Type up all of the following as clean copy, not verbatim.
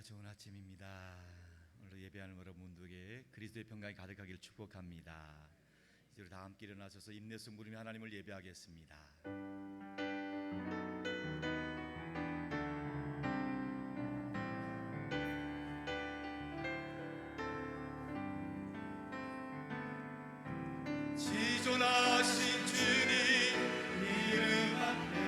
할렐루야, 좋은 아침입니다. 오늘 예배하는 여러분 모두에게 그리스도의 평강이 가득하기를 축복합니다. 이제 우리 다 함께 일어나셔서 인내성 부르며 하나님을 예배하겠습니다. 지존하신 주님 이름 앞에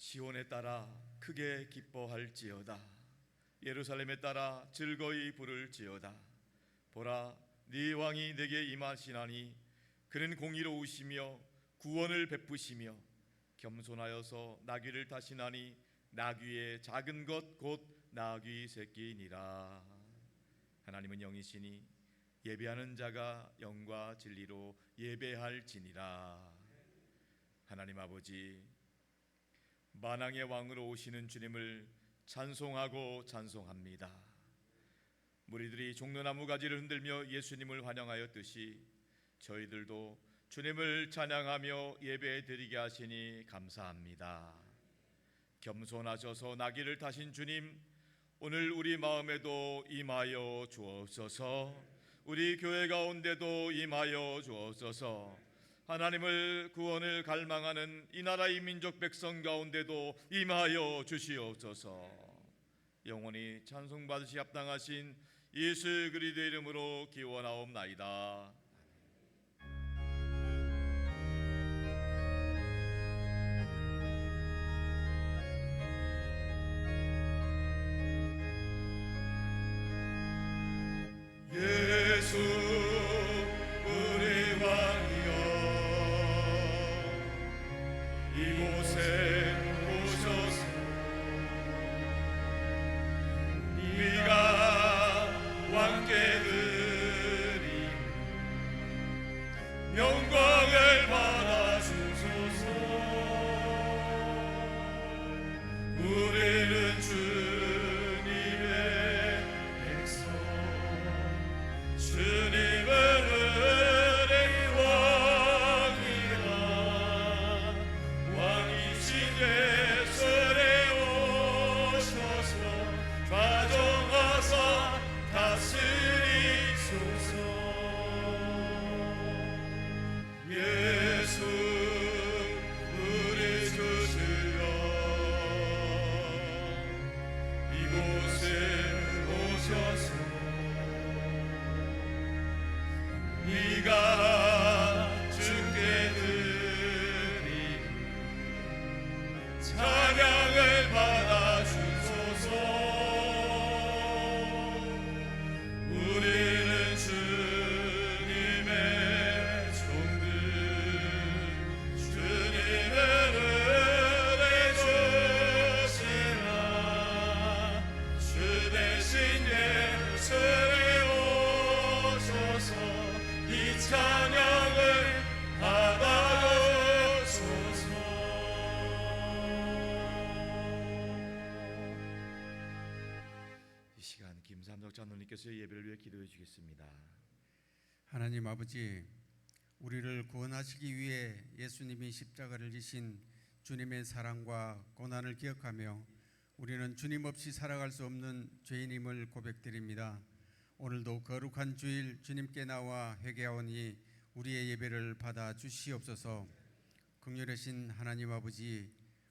시온에 따라 크게 기뻐할지어다. 예루살렘에 따라 즐거이 부를지어다. 보라, 네 왕이 내게 임하시나니 그는 공의로우시며 구원을 베푸시며 겸손하여서 나귀를 타시나니 나귀의 작은 것 곧 나귀 새끼니라. 하나님은 영이시니 예배하는 자가 영과 진리로 예배할지니라. 하나님 아버지, 만왕의 왕으로 오시는 주님을 찬송하고 찬송합니다. 무리들이 종려나무 가지를 흔들며 예수님을 환영하였듯이 저희들도 주님을 찬양하며 예배드리게 하시니 감사합니다. 겸손하셔서 나귀를 타신 주님, 오늘 우리 마음에도 임하여 주옵소서. 우리 교회 가운데도 임하여 주옵소서. 하나님을 구원을 갈망하는 이 나라의 민족 백성 가운데도 임하여 주시옵소서. 영원히 찬송받으시 합당하신 예수 그리스도의 이름으로 기원하옵나이다. 예수 김삼덕장로님께서 예배를 위해 기도해 주겠습니다. 하나님 아버지, 우리를 구원하시기 위해 예수님이 십자가를 지신 주님의 사랑과 고난을 기억하며 우리는 주님 없이 살아갈 수 없는 죄인임을 고백드립니다. 오늘도 거룩한 주일 주님께 나와 회개하오니 우리의 예배를 받아 주시옵소서. 긍휼하신 하나님 아버지,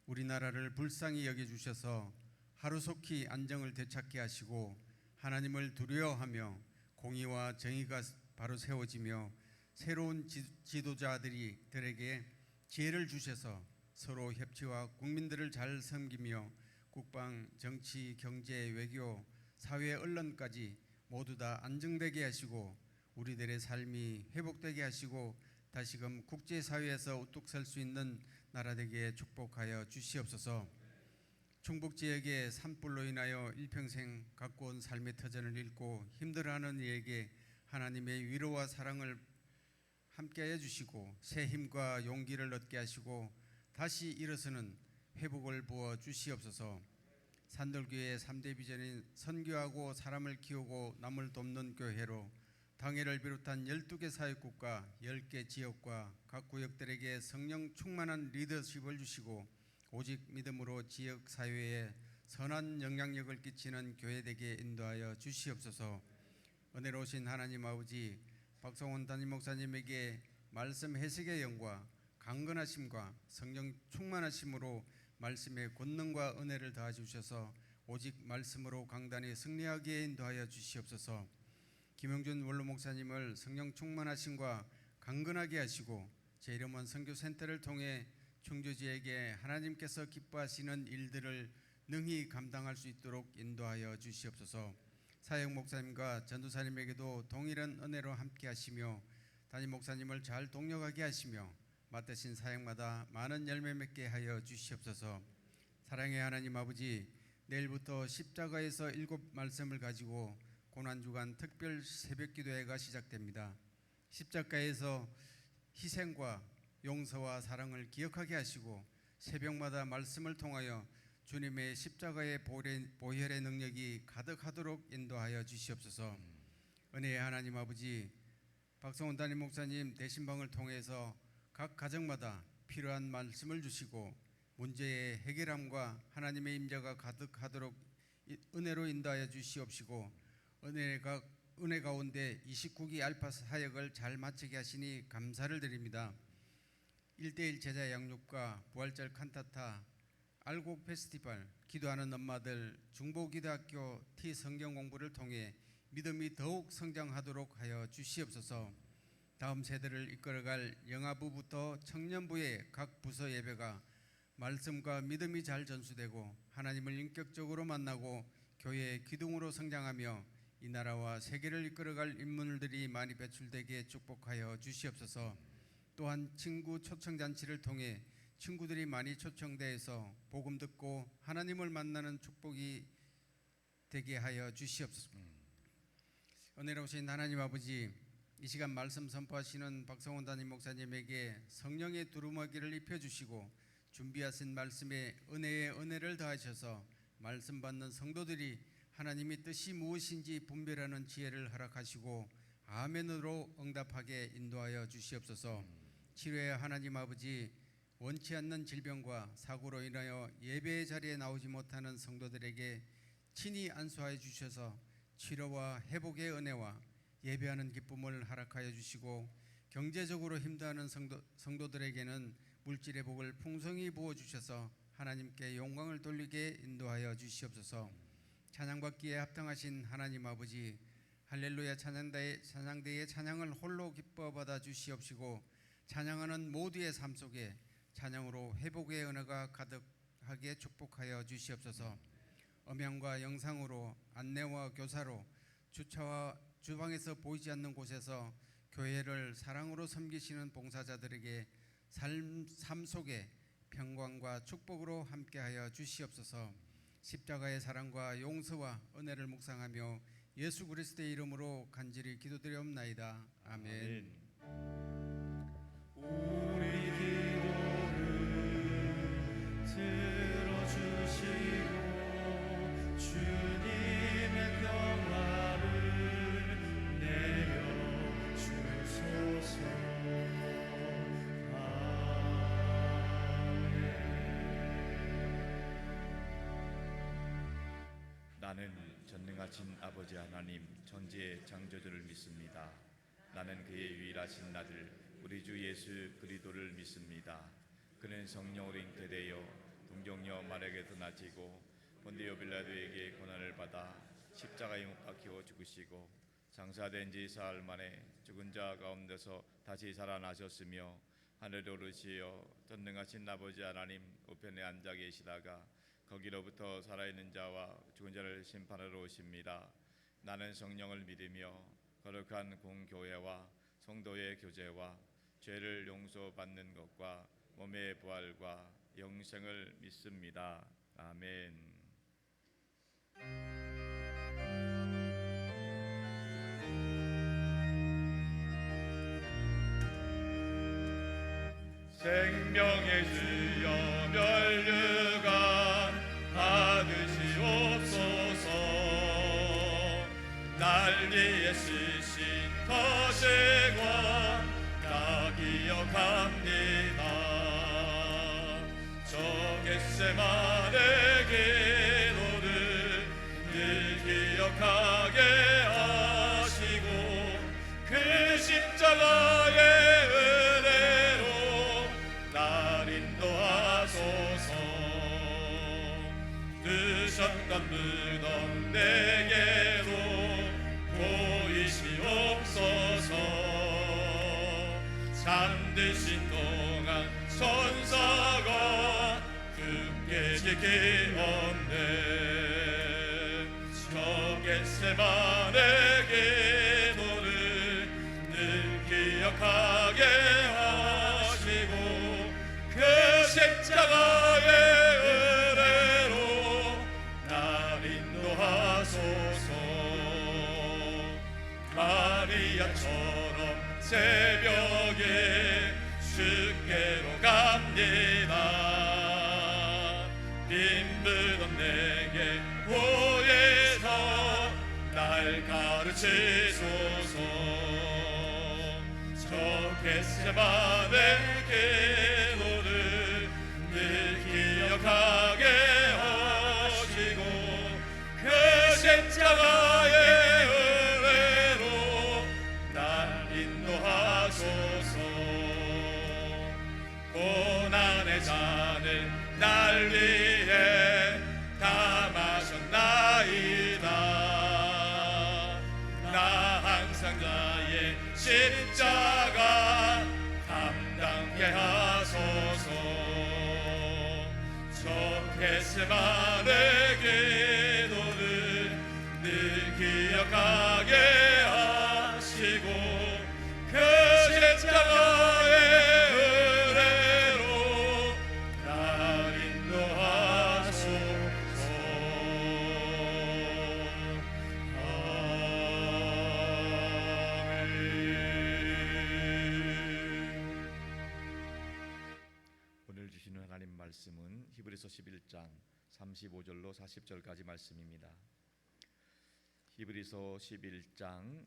우리나라를 불쌍히 여겨주셔서 하루속히 안정을 되찾게 하시고 하나님을 두려워하며 공의와 정의가 바로 세워지며 새로운 지도자들에게 지혜를 주셔서 서로 협치와 국민들을 잘 섬기며 국방, 정치, 경제, 외교, 사회, 언론까지 모두 다 안정되게 하시고 우리들의 삶이 회복되게 하시고 다시금 국제사회에서 우뚝 설 수 있는 나라 되게 축복하여 주시옵소서. 충북 지역의 산불로 인하여 일평생 갖고 온 삶의 터전을 잃고 힘들어하는 이에게 하나님의 위로와 사랑을 함께하여 주시고 새 힘과 용기를 얻게 하시고 다시 일어서는 회복을 부어 주시옵소서. 산돌교회의 3대 비전인 선교하고 사람을 키우고 남을 돕는 교회로 당회를 비롯한 12개 사역국과 10개 지역과 각 구역들에게 성령 충만한 리더십을 주시고 오직 믿음으로 지역 사회에 선한 영향력을 끼치는 교회 되게 인도하여 주시옵소서. 은혜로우신 하나님 아버지, 박성훈 담임 목사님에게 말씀 해석의 영과 강건하심과 성령 충만하심으로 말씀의 권능과 은혜를 더하 주셔서 오직 말씀으로 강단에 승리하게 인도하여 주시옵소서. 김영준 원로 목사님을 성령 충만하심과 강건하게 하시고 제1음원 선교센터를 통해 충주지에게 하나님께서 기뻐하시는 일들을 능히 감당할 수 있도록 인도하여 주시옵소서. 사역 목사님과 전도사님에게도 동일한 은혜로 함께 하시며 담임 목사님을 잘 동력하게 하시며 맡으신 사역마다 많은 열매 맺게 하여 주시옵소서. 사랑의 하나님 아버지, 내일부터 십자가에서 7 말씀을 가지고 고난주간 특별 새벽기도회가 시작됩니다. 십자가에서 희생과 용서와 사랑을 기억하게 하시고 새벽마다 말씀을 통하여 주님의 십자가의 보혈의 능력이 가득하도록 인도하여 주시옵소서. 은혜의 하나님 아버지, 박성훈 담임 목사님 대신방을 통해서 각 가정마다 필요한 말씀을 주시고 문제의 해결함과 하나님의 임재가 가득하도록 은혜로 인도하여 주시옵시고 은혜 가운데 29기 알파 사역을 잘 마치게 하시니 감사를 드립니다. 1:1 제자 양육과 부활절 칸타타, 알곡 페스티벌, 기도하는 엄마들, 중보기도학교 T 성경 공부를 통해 믿음이 더욱 성장하도록 하여 주시옵소서. 다음 세대를 이끌어갈 영아부부터 청년부의 각 부서 예배가 말씀과 믿음이 잘 전수되고 하나님을 인격적으로 만나고 교회의 기둥으로 성장하며 이 나라와 세계를 이끌어갈 인물들이 많이 배출되게 축복하여 주시옵소서. 또한 친구 초청잔치를 통해 친구들이 많이 초청되어서 복음 듣고 하나님을 만나는 축복이 되게 하여 주시옵소서. 은혜로우신 하나님 아버지, 이 시간 말씀 선포하시는 박성훈 담임 목사님에게 성령의 두루마기를 입혀주시고 준비하신 말씀에 은혜의 은혜를 더하셔서 말씀 받는 성도들이 하나님의 뜻이 무엇인지 분별하는 지혜를 허락하시고 아멘으로 응답하게 인도하여 주시옵소서. 치료의 하나님 아버지, 원치 않는 질병과 사고로 인하여 예배의 자리에 나오지 못하는 성도들에게 친히 안수하여 주셔서 치료와 회복의 은혜와 예배하는 기쁨을 허락하여 주시고 경제적으로 힘들어하는 성도들에게는 물질의 복을 풍성히 부어주셔서 하나님께 영광을 돌리게 인도하여 주시옵소서. 찬양받기에 합당하신 하나님 아버지, 할렐루야 찬양대의 찬양을 홀로 기뻐 받아 주시옵시고 찬양하는 모두의 삶 속에 찬양으로 회복의 은혜가 가득하게 축복하여 주시옵소서. 음향과 영상으로 안내와 교사로 주차와 주방에서 보이지 않는 곳에서 교회를 사랑으로 섬기시는 봉사자들에게 삶 속에 평강과 축복으로 함께하여 주시옵소서. 십자가의 사랑과 용서와 은혜를 묵상하며 예수 그리스도의 이름으로 간절히 기도드리옵나이다. 아멘. 우리 기도를 들어주시고 주님의 평화를 내려주소서. 나는 전능하신 아버지 하나님 천지의 창조주를 믿습니다. 나는 그의 유일하신 아들 우리 주 예수 그리스도를 믿습니다. 그는 성령으로 잉태되어 동정녀 마리아에게서 나시고 본디오 빌라도에게 고난을 받아 십자가에 못 박혀 죽으시고 장사된 지 사흘 만에 죽은 자 가운데서 다시 살아나셨으며 하늘에 오르시어 전능하신 아버지 하나님 우편에 앉아 계시다가 거기로부터 살아있는 자와 죽은 자를 심판하러 오십니다. 나는 성령을 믿으며 거룩한 공교회와 성도의 교제와 죄를 용서받는 것과 몸의 부활과 영생을 믿습니다. 아멘. 생명의 주여 면류관 받으시옵소서. 날 위해 쓰신 거세와 나 기억합니다. 저 겟세마네 기도를 늘 기억하게 하시고 그 십자가의 은혜로 날 인도하소서. 드셨던 무덤 내게로 보이시옵소서. 잠드신 동안 천사가 굳게 지키었네. 저 겟세마네 기도를 늘 기억하게 하시고 그 십자가의 은혜로 날 인도하소서. 마리아처럼 새벽에 주께로 갑니다. 빈 무덤 내게 보여서 날 가르치소서. 저 겟세마네 기도를 늘 기억하게 하시고 그 십자가의 은혜로 날 인도하소서. 고난의 잔을 날 위해 다 마셨나이다. 나 항상 나의 십자가 감당케 하소서. 저 겟세마네 기도를 늘 기억하게 하시고 그 십자가의 은혜로 날 인도하소서. 아멘. 오늘 주시는 하나님 말씀은 히브리서 11장 35절로 40절까지 말씀입니다. 히브리서 11장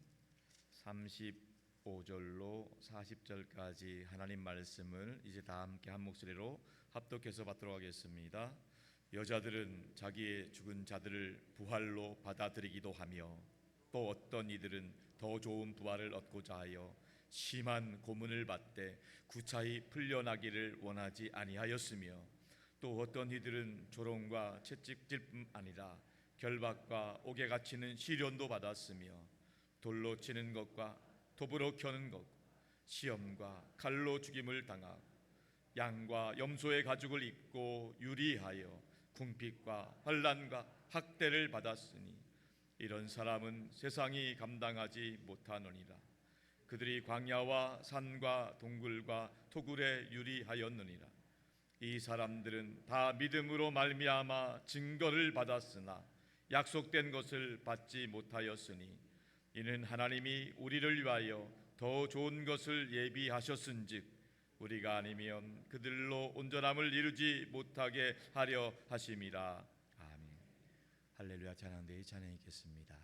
35절로 40절까지 하나님 말씀을 이제 다 함께 한 목소리로 합독해서 받도록 하겠습니다. 여자들은 자기의 죽은 자들을 부활로 받아들이기도 하며 또 어떤 이들은 더 좋은 부활을 얻고자 하여 심한 고문을 받되 구차히 풀려나기를 원하지 아니하였으며 또 어떤 이들은 조롱과 채찍질 뿐 아니라 결박과 옥에 갇히는 시련도 받았으며 돌로 치는 것과 톱으로 켜는 것, 시험과 칼로 죽임을 당하고 양과 염소의 가죽을 입고 유리하여 궁핍과 환난과 학대를 받았으니 이런 사람은 세상이 감당하지 못하느니라. 그들이 광야와 산과 동굴과 토굴에 유리하였느니라. 이 사람들은 다 믿음으로 말미암아 증거를 받았으나 약속된 것을 받지 못하였으니 이는 하나님이 우리를 위하여 더 좋은 것을 예비하셨은즉 우리가 아니면 그들로 온전함을 이루지 못하게 하려 하심이라. 아멘. 할렐루야. 찬양대의 찬양이 있겠습니다.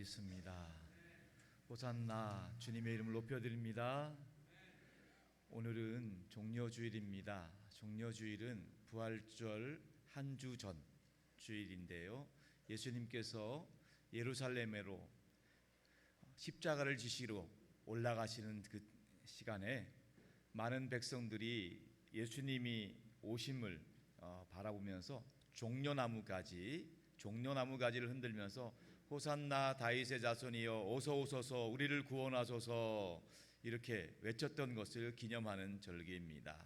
있습니다. 호산나, 주님의 이름을 높여드립니다. 오늘은 종려주일입니다. 종려주일은 부활절 한 주 전 주일인데요, 예수님께서 예루살렘으로 십자가를 지시러 올라가시는 그 시간에 많은 백성들이 예수님이 오심을 바라보면서 종려나무가지를 흔들면서 호산나 다윗의 자손이여 어서 오소서 우리를 구원하소서 이렇게 외쳤던 것을 기념하는 절기입니다.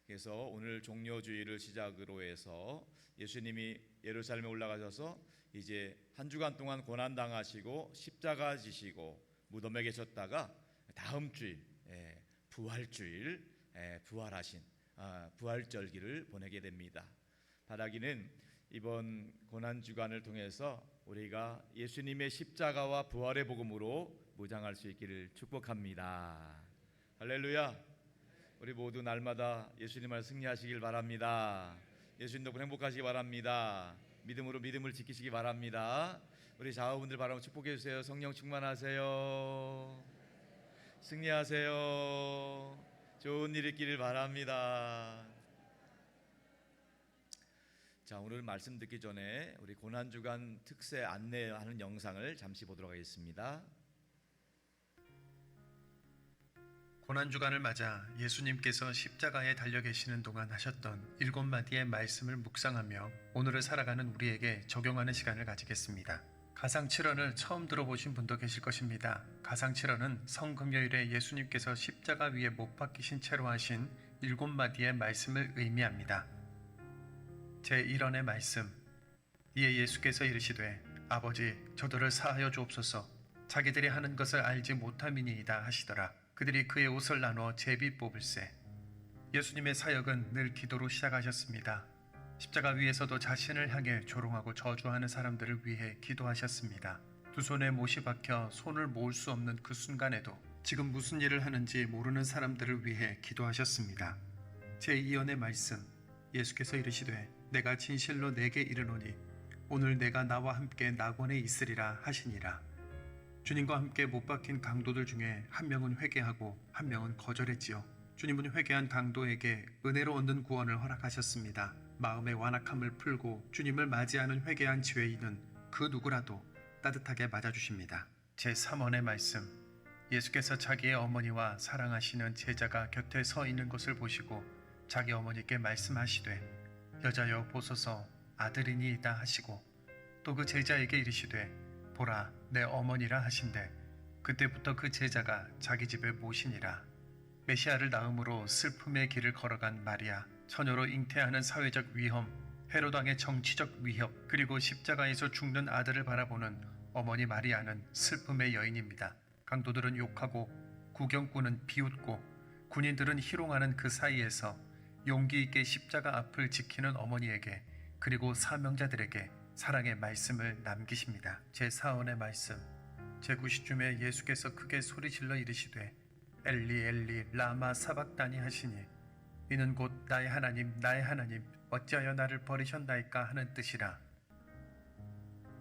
그래서 오늘 종려주일을 시작으로 해서 예수님이 예루살렘에 올라가셔서 이제 한 주간 동안 고난당하시고 십자가 지시고 무덤에 계셨다가 다음 주일 부활주일, 부활하신 부활절기를 보내게 됩니다. 바라기는 이번 고난주간을 통해서 우리가 예수님의 십자가와 부활의 복음으로 무장할 수 있기를 축복합니다. 할렐루야. 우리 모두 날마다 예수님을 승리하시길 바랍니다. 예수님 덕분에 행복하시기 바랍니다. 믿음으로 믿음을 지키시기 바랍니다. 우리 자녀분들 바라고 축복해 주세요. 성령 충만하세요. 승리하세요. 좋은 일 있기를 바랍니다. 자, 오늘 말씀 듣기 전에 우리 고난주간 특세 안내하는 영상을 잠시 보도록 하겠습니다. 고난주간을 맞아 예수님께서 십자가에 달려 계시는 동안 하셨던 7마디의 말씀을 묵상하며 오늘을 살아가는 우리에게 적용하는 시간을 가지겠습니다. 가상칠언을 처음 들어보신 분도 계실 것입니다. 가상칠언은 성금요일에 예수님께서 십자가 위에 못 박히신 채로 하신 7마디의 말씀을 의미합니다. 제1원의 말씀. 이에 예수께서 이르시되 아버지 저들을 사하여 주옵소서 자기들이 하는 것을 알지 못함이니이다 하시더라. 그들이 그의 옷을 나누어 제비 뽑을세. 예수님의 사역은 늘 기도로 시작하셨습니다. 십자가 위에서도 자신을 향해 조롱하고 저주하는 사람들을 위해 기도하셨습니다. 두 손에 못이 박혀 손을 모을 수 없는 그 순간에도 지금 무슨 일을 하는지 모르는 사람들을 위해 기도하셨습니다. 제2원의 말씀. 예수께서 이르시되 내가 진실로 내게 이르노니 오늘 내가 나와 함께 낙원에 있으리라 하시니라. 주님과 함께 못 박힌 강도들 중에 한 명은 회개하고 한 명은 거절했지요. 주님은 회개한 강도에게 은혜로 얻는 구원을 허락하셨습니다. 마음의 완악함을 풀고 주님을 맞이하는 회개한 죄인은 그 누구라도 따뜻하게 맞아주십니다. 제3원의 말씀. 예수께서 자기의 어머니와 사랑하시는 제자가 곁에 서 있는 것을 보시고 자기 어머니께 말씀하시되 여자여 보소서 아들이니이다 하시고 또 그 제자에게 이르시되 보라 내 어머니라 하신대 그때부터 그 제자가 자기 집에 모시니라. 메시아를 낳음으로 슬픔의 길을 걸어간 마리아, 처녀로 잉태하는 사회적 위험, 헤롯 왕의 정치적 위협, 그리고 십자가에서 죽는 아들을 바라보는 어머니 마리아는 슬픔의 여인입니다. 강도들은 욕하고 구경꾼은 비웃고 군인들은 희롱하는 그 사이에서 용기 있게 십자가 앞을 지키는 어머니에게 그리고 사명자들에게 사랑의 말씀을 남기십니다. 제4원의 말씀. 제9시쯤에 예수께서 크게 소리질러 이르시되 엘리 엘리 라마 사박다니 하시니 이는 곧 나의 하나님 어찌하여 나를 버리셨나이까 하는 뜻이라.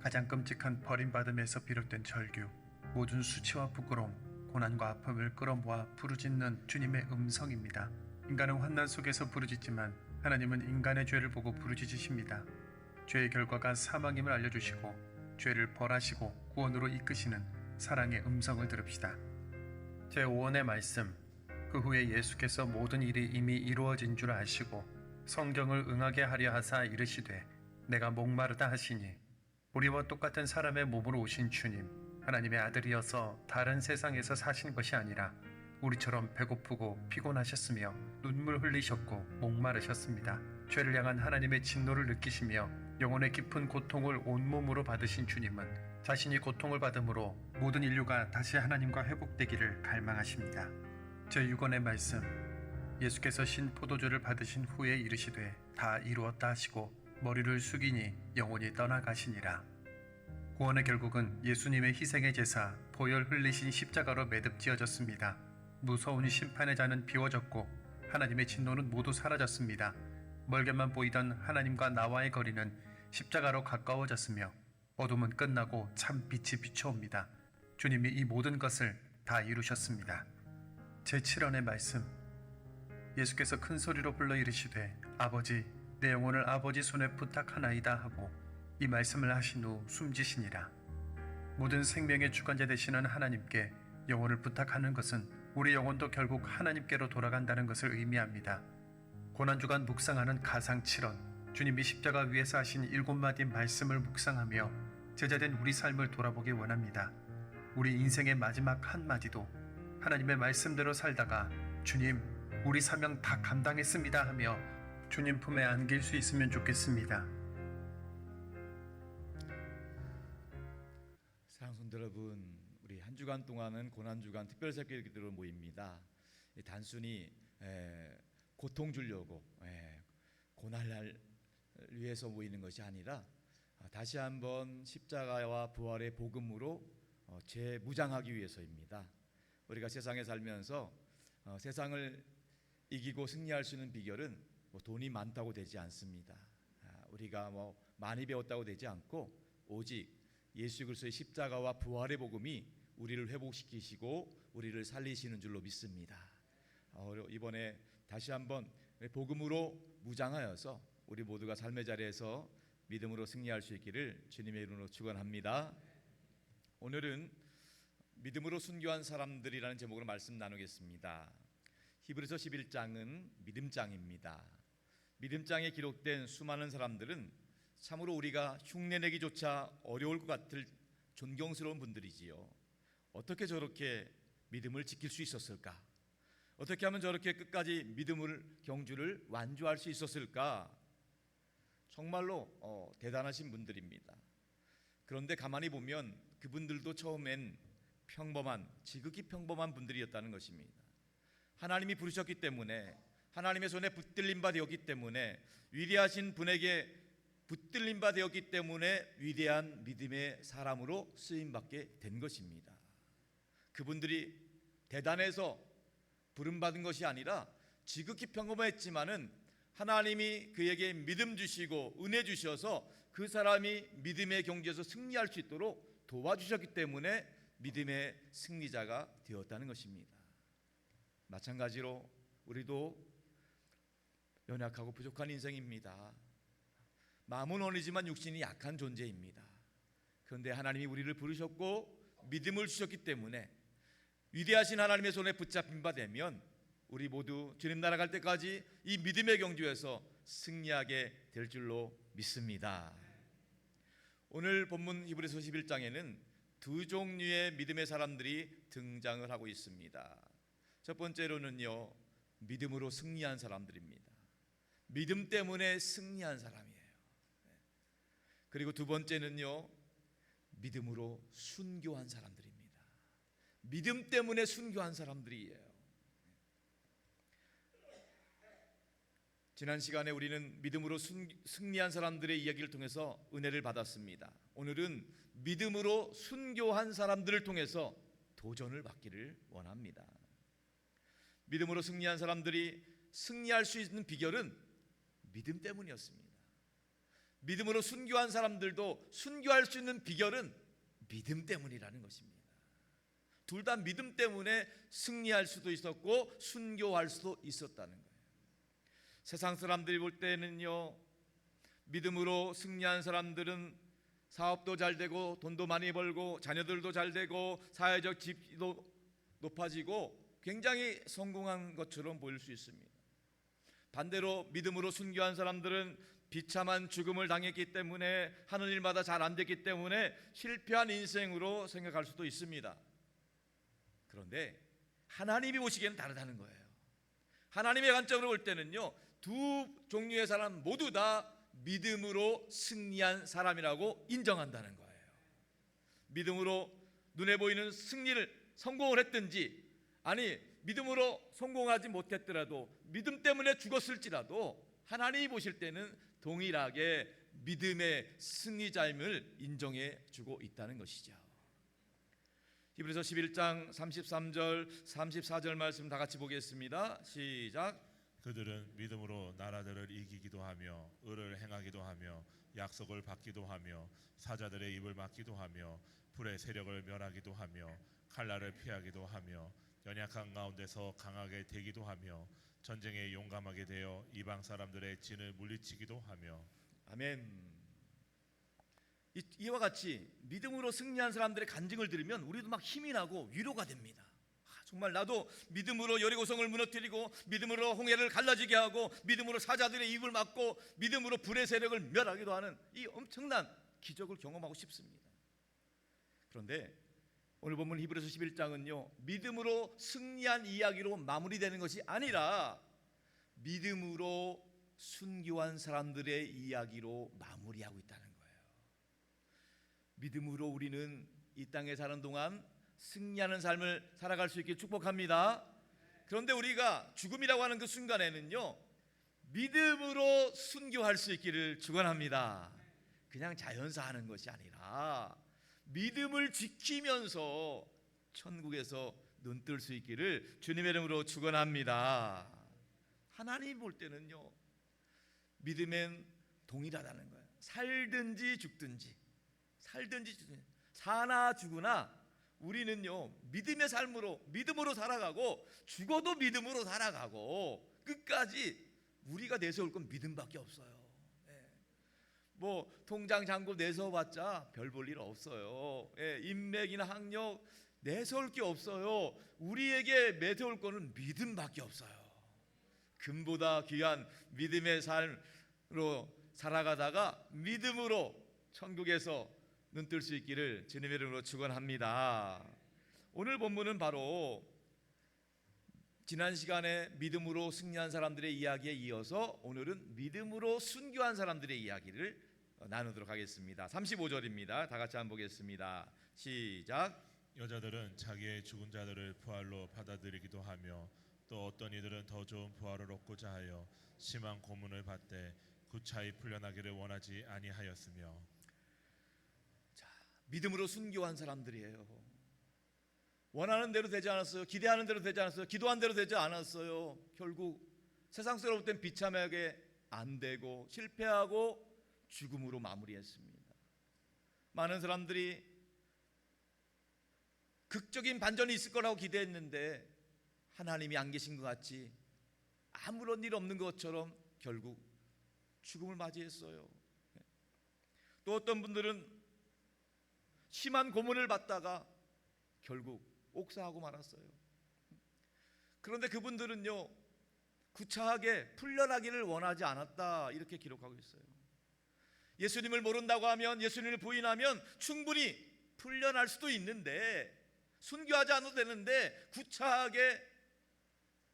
가장 끔찍한 버림받음에서 비롯된 절규, 모든 수치와 부끄러움, 고난과 아픔을 끌어모아 부르짖는 주님의 음성입니다. 인간은 환난 속에서 부르짖지만 하나님은 인간의 죄를 보고 부르짖으십니다. 죄의 결과가 사망임을 알려주시고 죄를 벌하시고 구원으로 이끄시는 사랑의 음성을 들읍시다. 제5원의 말씀. 그 후에 예수께서 모든 일이 이미 이루어진 줄 아시고 성경을 응하게 하려 하사 이르시되 내가 목마르다 하시니 우리와 똑같은 사람의 몸으로 오신 주님, 하나님의 아들이어서 다른 세상에서 사신 것이 아니라 우리처럼 배고프고 피곤하셨으며 눈물 흘리셨고 목마르셨습니다. 죄를 향한 하나님의 진노를 느끼시며 영혼의 깊은 고통을 온몸으로 받으신 주님은 자신이 고통을 받음으로 모든 인류가 다시 하나님과 회복되기를 갈망하십니다. 제6원의 말씀. 예수께서 신 포도주를 받으신 후에 이르시되 다 이루었다 하시고 머리를 숙이니 영혼이 떠나가시니라. 구원의 결국은 예수님의 희생의 제사 보혈 흘리신 십자가로 매듭지어졌습니다. 무서운 심판의 잔은 비워졌고 하나님의 진노는 모두 사라졌습니다. 멀게만 보이던 하나님과 나와의 거리는 십자가로 가까워졌으며 어둠은 끝나고 참 빛이 비춰옵니다. 주님이 이 모든 것을 다 이루셨습니다. 제7원의 말씀, 예수께서 큰 소리로 불러 이르시되 아버지 내 영혼을 아버지 손에 부탁하나이다 하고 이 말씀을 하신 후 숨지시니라. 모든 생명의 주관자 되시는 하나님께 영혼을 부탁하는 것은 우리 영혼도 결국 하나님께로 돌아간다는 것을 의미합니다. 고난주간 묵상하는 가상 7원, 주님이 십자가 위에서 하신 7마디 말씀을 묵상하며 제자된 우리 삶을 돌아보기 원합니다. 우리 인생의 마지막 한마디도 하나님의 말씀대로 살다가 주님 우리 사명 다 감당했습니다 하며 주님 품에 안길 수 있으면 좋겠습니다. 사랑하는 성도 여러분, 우리 한 주간 동안은 고난주간 특별새벽 기도로 모입니다. 단순히 고통 주려고 고난을 위해서 모이는 것이 아니라 다시 한번 십자가와 부활의 복음으로 재무장하기 위해서입니다. 우리가 세상에 살면서 세상을 이기고 승리할 수 있는 비결은 돈이 많다고 되지 않습니다. 우리가 많이 배웠다고 되지 않고 오직 예수 그리스도의 십자가와 부활의 복음이 우리를 회복시키시고 우리를 살리시는 줄로 믿습니다. 이번에 다시 한번 복음으로 무장하여서 우리 모두가 삶의 자리에서 믿음으로 승리할 수 있기를 주님의 이름으로 축원합니다. 오늘은 믿음으로 순교한 사람들이라는 제목으로 말씀 나누겠습니다. 히브리서 11장은 믿음장입니다. 믿음장에 기록된 수많은 사람들은 참으로 우리가 흉내내기조차 어려울 것 같을 존경스러운 분들이지요. 어떻게 저렇게 믿음을 지킬 수 있었을까? 어떻게 하면 저렇게 끝까지 믿음을 경주를 완주할 수 있었을까? 정말로 대단하신 분들입니다. 그런데 가만히 보면 그분들도 처음엔 지극히 평범한 분들이었다는 것입니다. 하나님이 부르셨기 때문에, 하나님의 손에 붙들린 바 되었기 때문에, 위대하신 분에게 붙들린 바 되었기 때문에 위대한 믿음의 사람으로 쓰임받게 된 것입니다. 그분들이 대단해서 부름받은 것이 아니라 지극히 평범했지만은 하나님이 그에게 믿음 주시고 은혜 주셔서 그 사람이 믿음의 경주에서 승리할 수 있도록 도와주셨기 때문에 믿음의 승리자가 되었다는 것입니다. 마찬가지로 우리도 연약하고 부족한 인생입니다. 마음은 원이지만 육신이 약한 존재입니다. 그런데 하나님이 우리를 부르셨고 믿음을 주셨기 때문에 위대하신 하나님의 손에 붙잡힌 바 되면 우리 모두 주님 나라 갈 때까지 이 믿음의 경주에서 승리하게 될 줄로 믿습니다. 오늘 본문 히브리서 11장에는 두 종류의 믿음의 사람들이 등장을 하고 있습니다. 첫 번째로는요, 믿음으로 승리한 사람들입니다. 믿음 때문에 승리한 사람이에요. 그리고 두 번째는요, 믿음으로 순교한 사람들입니다. 믿음 때문에 순교한 사람들이에요. 지난 시간에 우리는 믿음으로 승리한 사람들의 이야기를 통해서 은혜를 받았습니다. 오늘은 믿음으로 순교한 사람들을 통해서 도전을 받기를 원합니다. 믿음으로 승리한 사람들이 승리할 수 있는 비결은 믿음 때문이었습니다. 믿음으로 순교한 사람들도 순교할 수 있는 비결은 믿음 때문이라는 것입니다. 둘 다 믿음 때문에 승리할 수도 있었고 순교할 수도 있었다는 거예요. 세상 사람들이 볼 때는요, 믿음으로 승리한 사람들은 사업도 잘 되고 돈도 많이 벌고 자녀들도 잘 되고 사회적 지위도 높아지고 굉장히 성공한 것처럼 보일 수 있습니다. 반대로 믿음으로 순교한 사람들은 비참한 죽음을 당했기 때문에 하는 일마다 잘 안 됐기 때문에 실패한 인생으로 생각할 수도 있습니다. 그런데 하나님이 보시기에는 다르다는 거예요. 하나님의 관점으로 볼 때는요, 두 종류의 사람 모두 다 믿음으로 승리한 사람이라고 인정한다는 거예요. 믿음으로 눈에 보이는 성공을 했든지, 아니 믿음으로 성공하지 못했더라도 믿음 때문에 죽었을지라도 하나님이 보실 때는 동일하게 믿음의 승리자임을 인정해 주고 있다는 것이죠. 히브리서 11장 33절 34절 말씀 다 같이 보겠습니다. 시작. 그들은 믿음으로 나라들을 이기기도 하며 의를 행하기도 하며 약속을 받기도 하며 사자들의 입을 막기도 하며 불의 세력을 멸하기도 하며 칼날을 피하기도 하며 연약한 가운데서 강하게 되기도 하며 전쟁에 용감하게 되어 이방 사람들의 진을 물리치기도 하며. 아멘. 이와 같이 믿음으로 승리한 사람들의 간증을 들으면 우리도 막 힘이 나고 위로가 됩니다. 정말 나도 믿음으로 여리고성을 무너뜨리고 믿음으로 홍해를 갈라지게 하고 믿음으로 사자들의 입을 막고 믿음으로 불의 세력을 멸하기도 하는 이 엄청난 기적을 경험하고 싶습니다. 그런데 오늘 본문 히브리서 11장은요, 믿음으로 승리한 이야기로 마무리되는 것이 아니라 믿음으로 순교한 사람들의 이야기로 마무리하고 있다는 거예요. 믿음으로 우리는 이 땅에 사는 동안 승리하는 삶을 살아갈 수 있게 축복합니다. 그런데 우리가 죽음이라고 하는 그 순간에는요, 믿음으로 순교할 수 있기를 축원합니다. 그냥 자연사 하는 것이 아니라 믿음을 지키면서 천국에서 눈뜰 수 있기를 주님의 이름으로 축원합니다. 하나님 볼 때는요, 믿음엔 동일하다는 거예요. 살든지 죽든지, 사나 죽으나 우리는요, 믿음의 삶으로, 믿음으로 살아가고 죽어도 믿음으로 살아가고 끝까지 우리가 내세울 건 믿음밖에 없어요. 뭐 통장 잔고 내세워봤자 별 볼 일 없어요. 인맥이나 학력 내세울 게 없어요. 우리에게 내세울 거는 믿음밖에 없어요. 금보다 귀한 믿음의 삶으로 살아가다가 믿음으로 천국에서 눈뜰 수 있기를 주님의 이름으로 축원합니다. 오늘 본문은 바로 지난 시간에 믿음으로 승리한 사람들의 이야기에 이어서 오늘은 믿음으로 순교한 사람들의 이야기를 나누도록 하겠습니다. 35절입니다. 다 같이 한번 보겠습니다. 시작. 여자들은 자기의 죽은 자들을 부활로 받아들이기도 하며 또 어떤 이들은 더 좋은 부활을 얻고자 하여 심한 고문을 받되 구차히 풀려나기를 원하지 아니하였으며. 믿음으로 순교한 사람들이에요. 원하는 대로 되지 않았어요. 기대하는 대로 되지 않았어요. 기도한 대로 되지 않았어요. 결국 세상스러울 땐 비참하게 안 되고 실패하고 죽음으로 마무리했습니다. 많은 사람들이 극적인 반전이 있을 거라고 기대했는데 하나님이 안 계신 것 같이 아무런 일 없는 것처럼 결국 죽음을 맞이했어요. 또 어떤 분들은 심한 고문을 받다가 결국 옥사하고 말았어요. 그런데 그분들은요, 구차하게 풀려나기를 원하지 않았다 이렇게 기록하고 있어요. 예수님을 모른다고 하면, 예수님을 부인하면 충분히 풀려날 수도 있는데, 순교하지 않아도 되는데 구차하게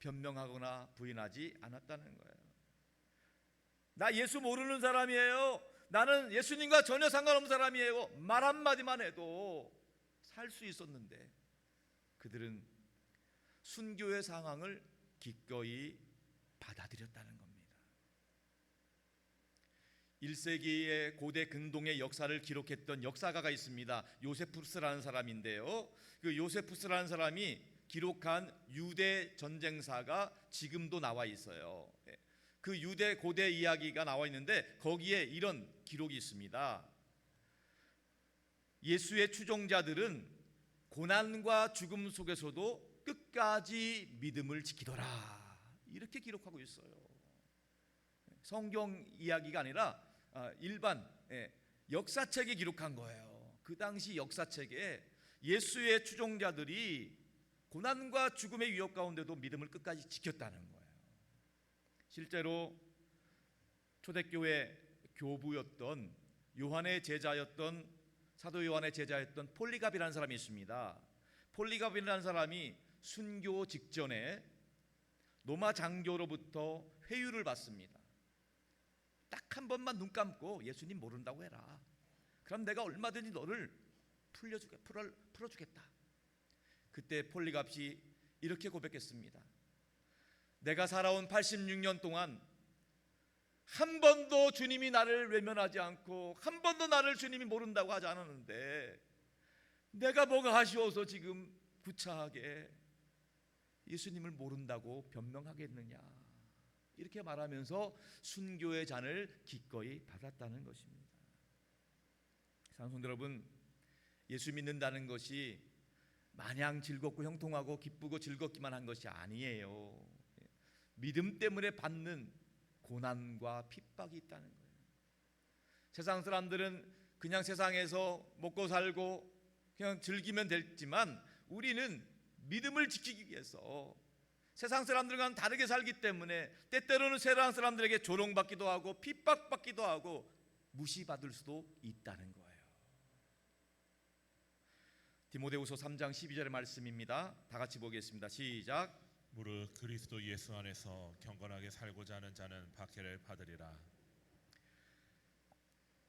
변명하거나 부인하지 않았다는 거예요. 나 예수 모르는 사람이에요. 나는 예수님과 전혀 상관없는 사람이에요. 말 한마디만 해도 살 수 있었는데 그들은 순교의 상황을 기꺼이 받아들였다는 겁니다. 1세기의 고대 근동의 역사를 기록했던 역사가가 있습니다. 요세푸스라는 사람인데요, 그 요세푸스라는 사람이 기록한 유대 전쟁사가 지금도 나와 있어요. 그 유대 고대 이야기가 나와 있는데 거기에 이런 기록이 있습니다. 예수의 추종자들은 고난과 죽음 속에서도 끝까지 믿음을 지키더라 이렇게 기록하고 있어요. 성경 이야기가 아니라 일반 역사책에 기록한 거예요. 그 당시 역사책에 예수의 추종자들이 고난과 죽음의 위협 가운데도 믿음을 끝까지 지켰다는 거예요. 실제로 초대교회 교부였던 요한의 제자였던 사도 요한의 제자였던 폴리갑이라는 사람이 있습니다. 폴리갑이라는 사람이 순교 직전에 로마 장교로부터 회유를 받습니다. 딱 한 번만 눈 감고 예수님 모른다고 해라. 그럼 내가 얼마든지 너를 풀어주겠다. 그때 폴리갑이 이렇게 고백했습니다. 내가 살아온 86년 동안 한 번도 주님이 나를 외면하지 않고 한 번도 나를 주님이 모른다고 하지 않았는데 내가 뭐가 아쉬워서 지금 구차하게 예수님을 모른다고 변명하겠느냐 이렇게 말하면서 순교의 잔을 기꺼이 받았다는 것입니다. 사랑하는 성도 여러분, 예수 믿는다는 것이 마냥 즐겁고 형통하고 기쁘고 즐겁기만 한 것이 아니에요. 믿음 때문에 받는 고난과 핍박이 있다는 거예요. 세상 사람들은 그냥 세상에서 먹고 살고 그냥 즐기면 됐지만 우리는 믿음을 지키기 위해서 세상 사람들과는 다르게 살기 때문에 때때로는 세상 사람들에게 조롱받기도 하고 핍박받기도 하고 무시받을 수도 있다는 거예요. 디모데후서 3장 12절의 말씀입니다. 다 같이 보겠습니다. 시작. 무릇 그리스도 예수 안에서 경건하게 살고자 하는 자는 박해를 받으리라.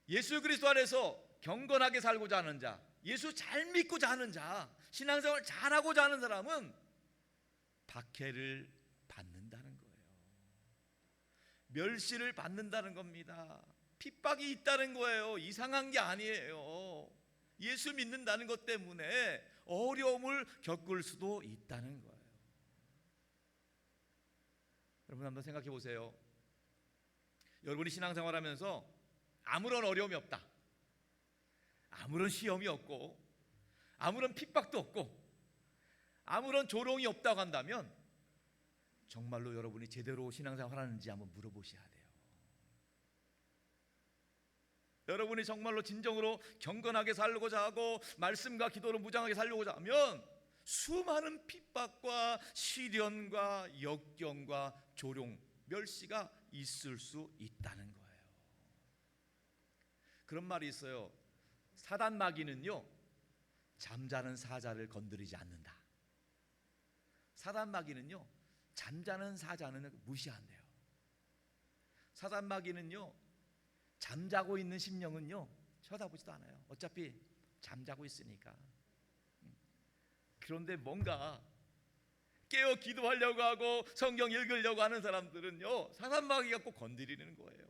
예수 그리스도 안에서 경건하게 살고자 하는 자, 예수 잘 믿고자 하는 자, 신앙생활 잘하고자 하는 사람은 박해를 받는다는 거예요. 멸시를 받는다는 겁니다. 핍박이 있다는 거예요. 이상한 게 아니에요. 예수 믿는다는 것 때문에 어려움을 겪을 수도 있다는 거예요. 여러분 한번 생각해 보세요. 여러분이 신앙생활하면서 아무런 어려움이 없다, 아무런 시험이 없고 아무런 핍박도 없고 아무런 조롱이 없다고 한다면 정말로 여러분이 제대로 신앙생활하는지 한번 물어보셔야 돼요. 여러분이 정말로 진정으로 경건하게 살고자 하고 말씀과 기도로 무장하게 살려고자 하면 수많은 핍박과 시련과 역경과 조롱, 멸시가 있을 수 있다는 거예요. 그런 말이 있어요. 사단 마귀는요, 잠자는 사자를 건드리지 않는다. 사단 마귀는요, 잠자는 사자는 무시한대요. 사단 마귀는요, 잠자고 있는 심령은요 쳐다보지도 않아요. 어차피 잠자고 있으니까. 그런데 뭔가 깨어 기도하려고 하고 성경 읽으려고 하는 사람들은요 사단 마귀가 꼭 건드리는 거예요.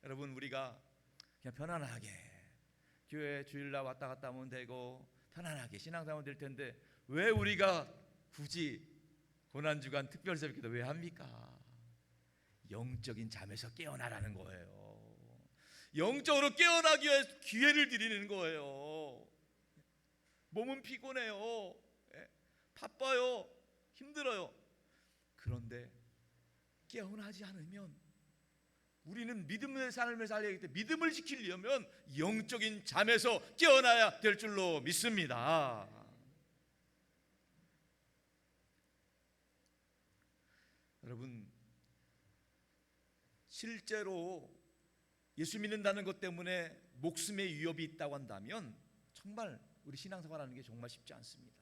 여러분, 우리가 그냥 편안하게 교회 주일날 왔다 갔다 하면 되고 편안하게 신앙생활 될 텐데 왜 우리가 굳이 고난주간 특별새벽기도 왜 합니까? 영적인 잠에서 깨어나라는 거예요. 영적으로 깨어나기 위해 기회를 드리는 거예요. 몸은 피곤해요. 바빠요. 힘들어요. 그런데 깨어나지 않으면 우리는 믿음의 삶을 살려야 하기 때문에 믿음을 지키려면 영적인 잠에서 깨어나야 될 줄로 믿습니다. 여러분, 실제로 예수 믿는다는 것 때문에 목숨의 위협이 있다고 한다면 정말 우리 신앙생활하는 게 정말 쉽지 않습니다.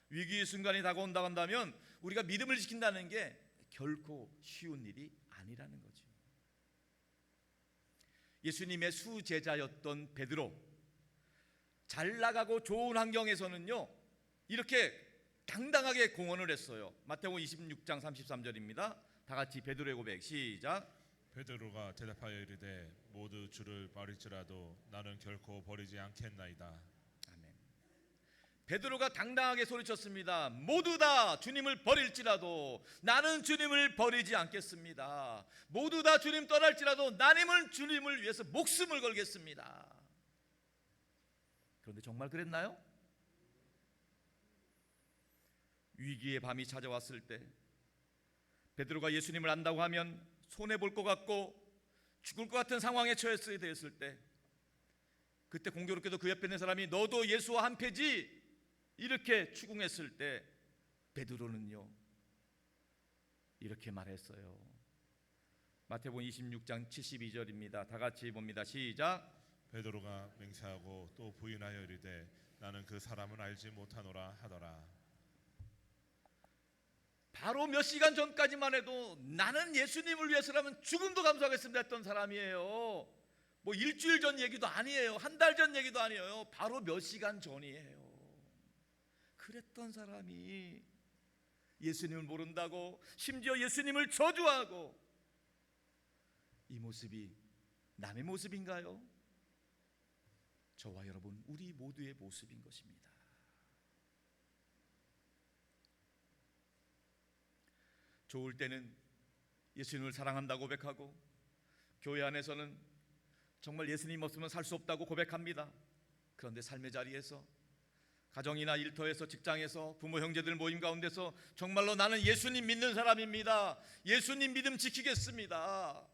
위기의 순간이 다가온다고 한다면 우리가 믿음을 지킨다는 게 결코 쉬운 일이 아니라는 거죠. 예수님의 수제자였던 베드로, 잘 나가고 좋은 환경에서는요 이렇게 당당하게 공언을 했어요. 마태복음 26장 33절입니다. 다 같이 베드로의 고백 시작. 베드로가 대답하여 이르되 모두 주를 버릴지라도 나는 결코 버리지 않겠나이다. 아멘. 베드로가 당당하게 소리쳤습니다. 모두 다 주님을 버릴지라도 나는 주님을 버리지 않겠습니다. 모두 다 주님 떠날지라도 나님은 주님을 위해서 목숨을 걸겠습니다. 그런데 정말 그랬나요? 위기의 밤이 찾아왔을 때 베드로가 예수님을 안다고 하면 손해볼 것 같고 죽을 것 같은 상황에 처했을 때 그때 공교롭게도 그 옆에 있는 사람이 너도 예수와 한패지 이렇게 추궁했을 때 베드로는요 이렇게 말했어요. 마태복음 26장 72절입니다. 다 같이 봅니다. 시작. 베드로가 맹세하고 또 부인하여 이르되 나는 그 사람은 알지 못하노라 하더라. 바로 몇 시간 전까지만 해도 나는 예수님을 위해서라면 죽음도 감수하겠습니다 했던 사람이에요. 뭐 일주일 전 얘기도 아니에요. 한 달 전 얘기도 아니에요. 바로 몇 시간 전이에요. 그랬던 사람이 예수님을 모른다고 심지어 예수님을 저주하고 이 모습이 남의 모습인가요? 저와 여러분 우리 모두의 모습인 것입니다. 좋을 때는 예수님을 사랑한다고 고백하고 교회 안에서는 정말 예수님 없으면 살 수 없다고 고백합니다. 그런데 삶의 자리에서, 가정이나 일터에서, 직장에서, 부모 형제들 모임 가운데서 정말로 나는 예수님 믿는 사람입니다, 예수님 믿음 지키겠습니다,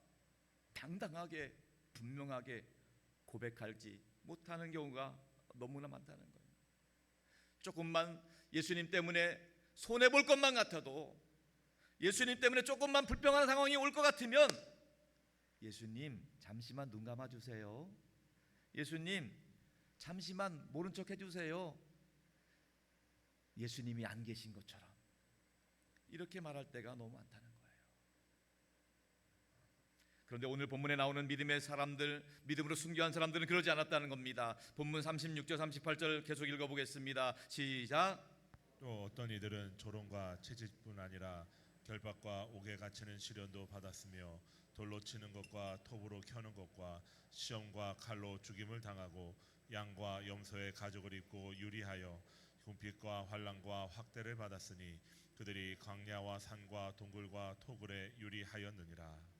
당당하게 분명하게 고백하지 못하는 경우가 너무나 많다는 거예요. 조금만 예수님 때문에 손해볼 것만 같아도, 예수님 때문에 조금만 불평하는 상황이 올 것 같으면 예수님 잠시만 눈 감아주세요, 예수님 잠시만 모른 척 해주세요, 예수님이 안 계신 것처럼 이렇게 말할 때가 너무 많다는 거예요. 그런데 오늘 본문에 나오는 믿음의 사람들, 믿음으로 순교한 사람들은 그러지 않았다는 겁니다. 본문 36절 38절 계속 읽어보겠습니다. 시작. 또 어떤 이들은 조롱과 채찍뿐 아니라 결박과 옥에 갇히는 시련도 받았으며 돌로 치는 것과 톱으로 켜는 것과 시험과 칼로 죽임을 당하고 양과 염소의 가죽을 입고 유리하여 궁핍과 환난과 확대를 받았으니 그들이 광야와 산과 동굴과 토굴에 유리하였느니라.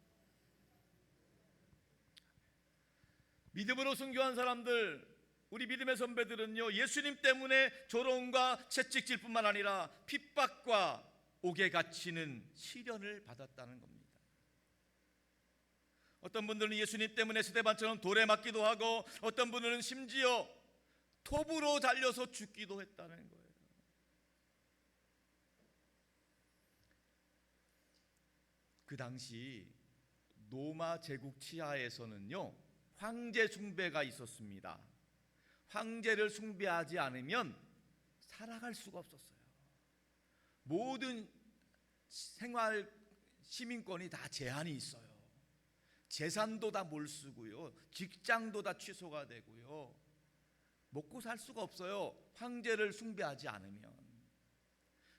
믿음으로 순교한 사람들, 우리 믿음의 선배들은요, 예수님 때문에 조롱과 채찍질 뿐만 아니라 핍박과 옥에 갇히는 시련을 받았다는 겁니다. 어떤 분들은 예수님 때문에 스데반처럼 돌에 맞기도 하고, 어떤 분들은 심지어 톱으로 잘려서 죽기도 했다는 거예요. 그 당시 로마 제국 치하에서는요, 황제 숭배가 있었습니다. 황제를 숭배하지 않으면 살아갈 수가 없었어요. 모든 생활 시민권이 다 제한이 있어요. 재산도 다 몰수고요, 직장도 다 취소가 되고요, 먹고 살 수가 없어요, 황제를 숭배하지 않으면.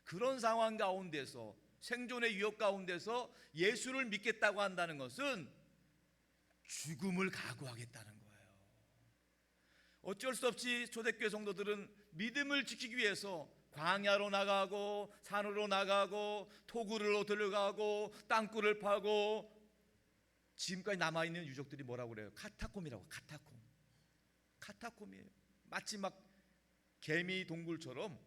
그런 상황 가운데서, 생존의 위협 가운데서 예수를 믿겠다고 한다는 것은 죽음을 각오하겠다는 거예요. 어쩔 수 없이 초대교회 성도들은 믿음을 지키기 위해서 광야로 나가고 산으로 나가고 토굴로 들어가고 땅굴을 파고, 지금까지 남아있는 유적들이 뭐라고 그래요? 카타콤이라고. 카타콤이에요. 마치 막 개미 동굴처럼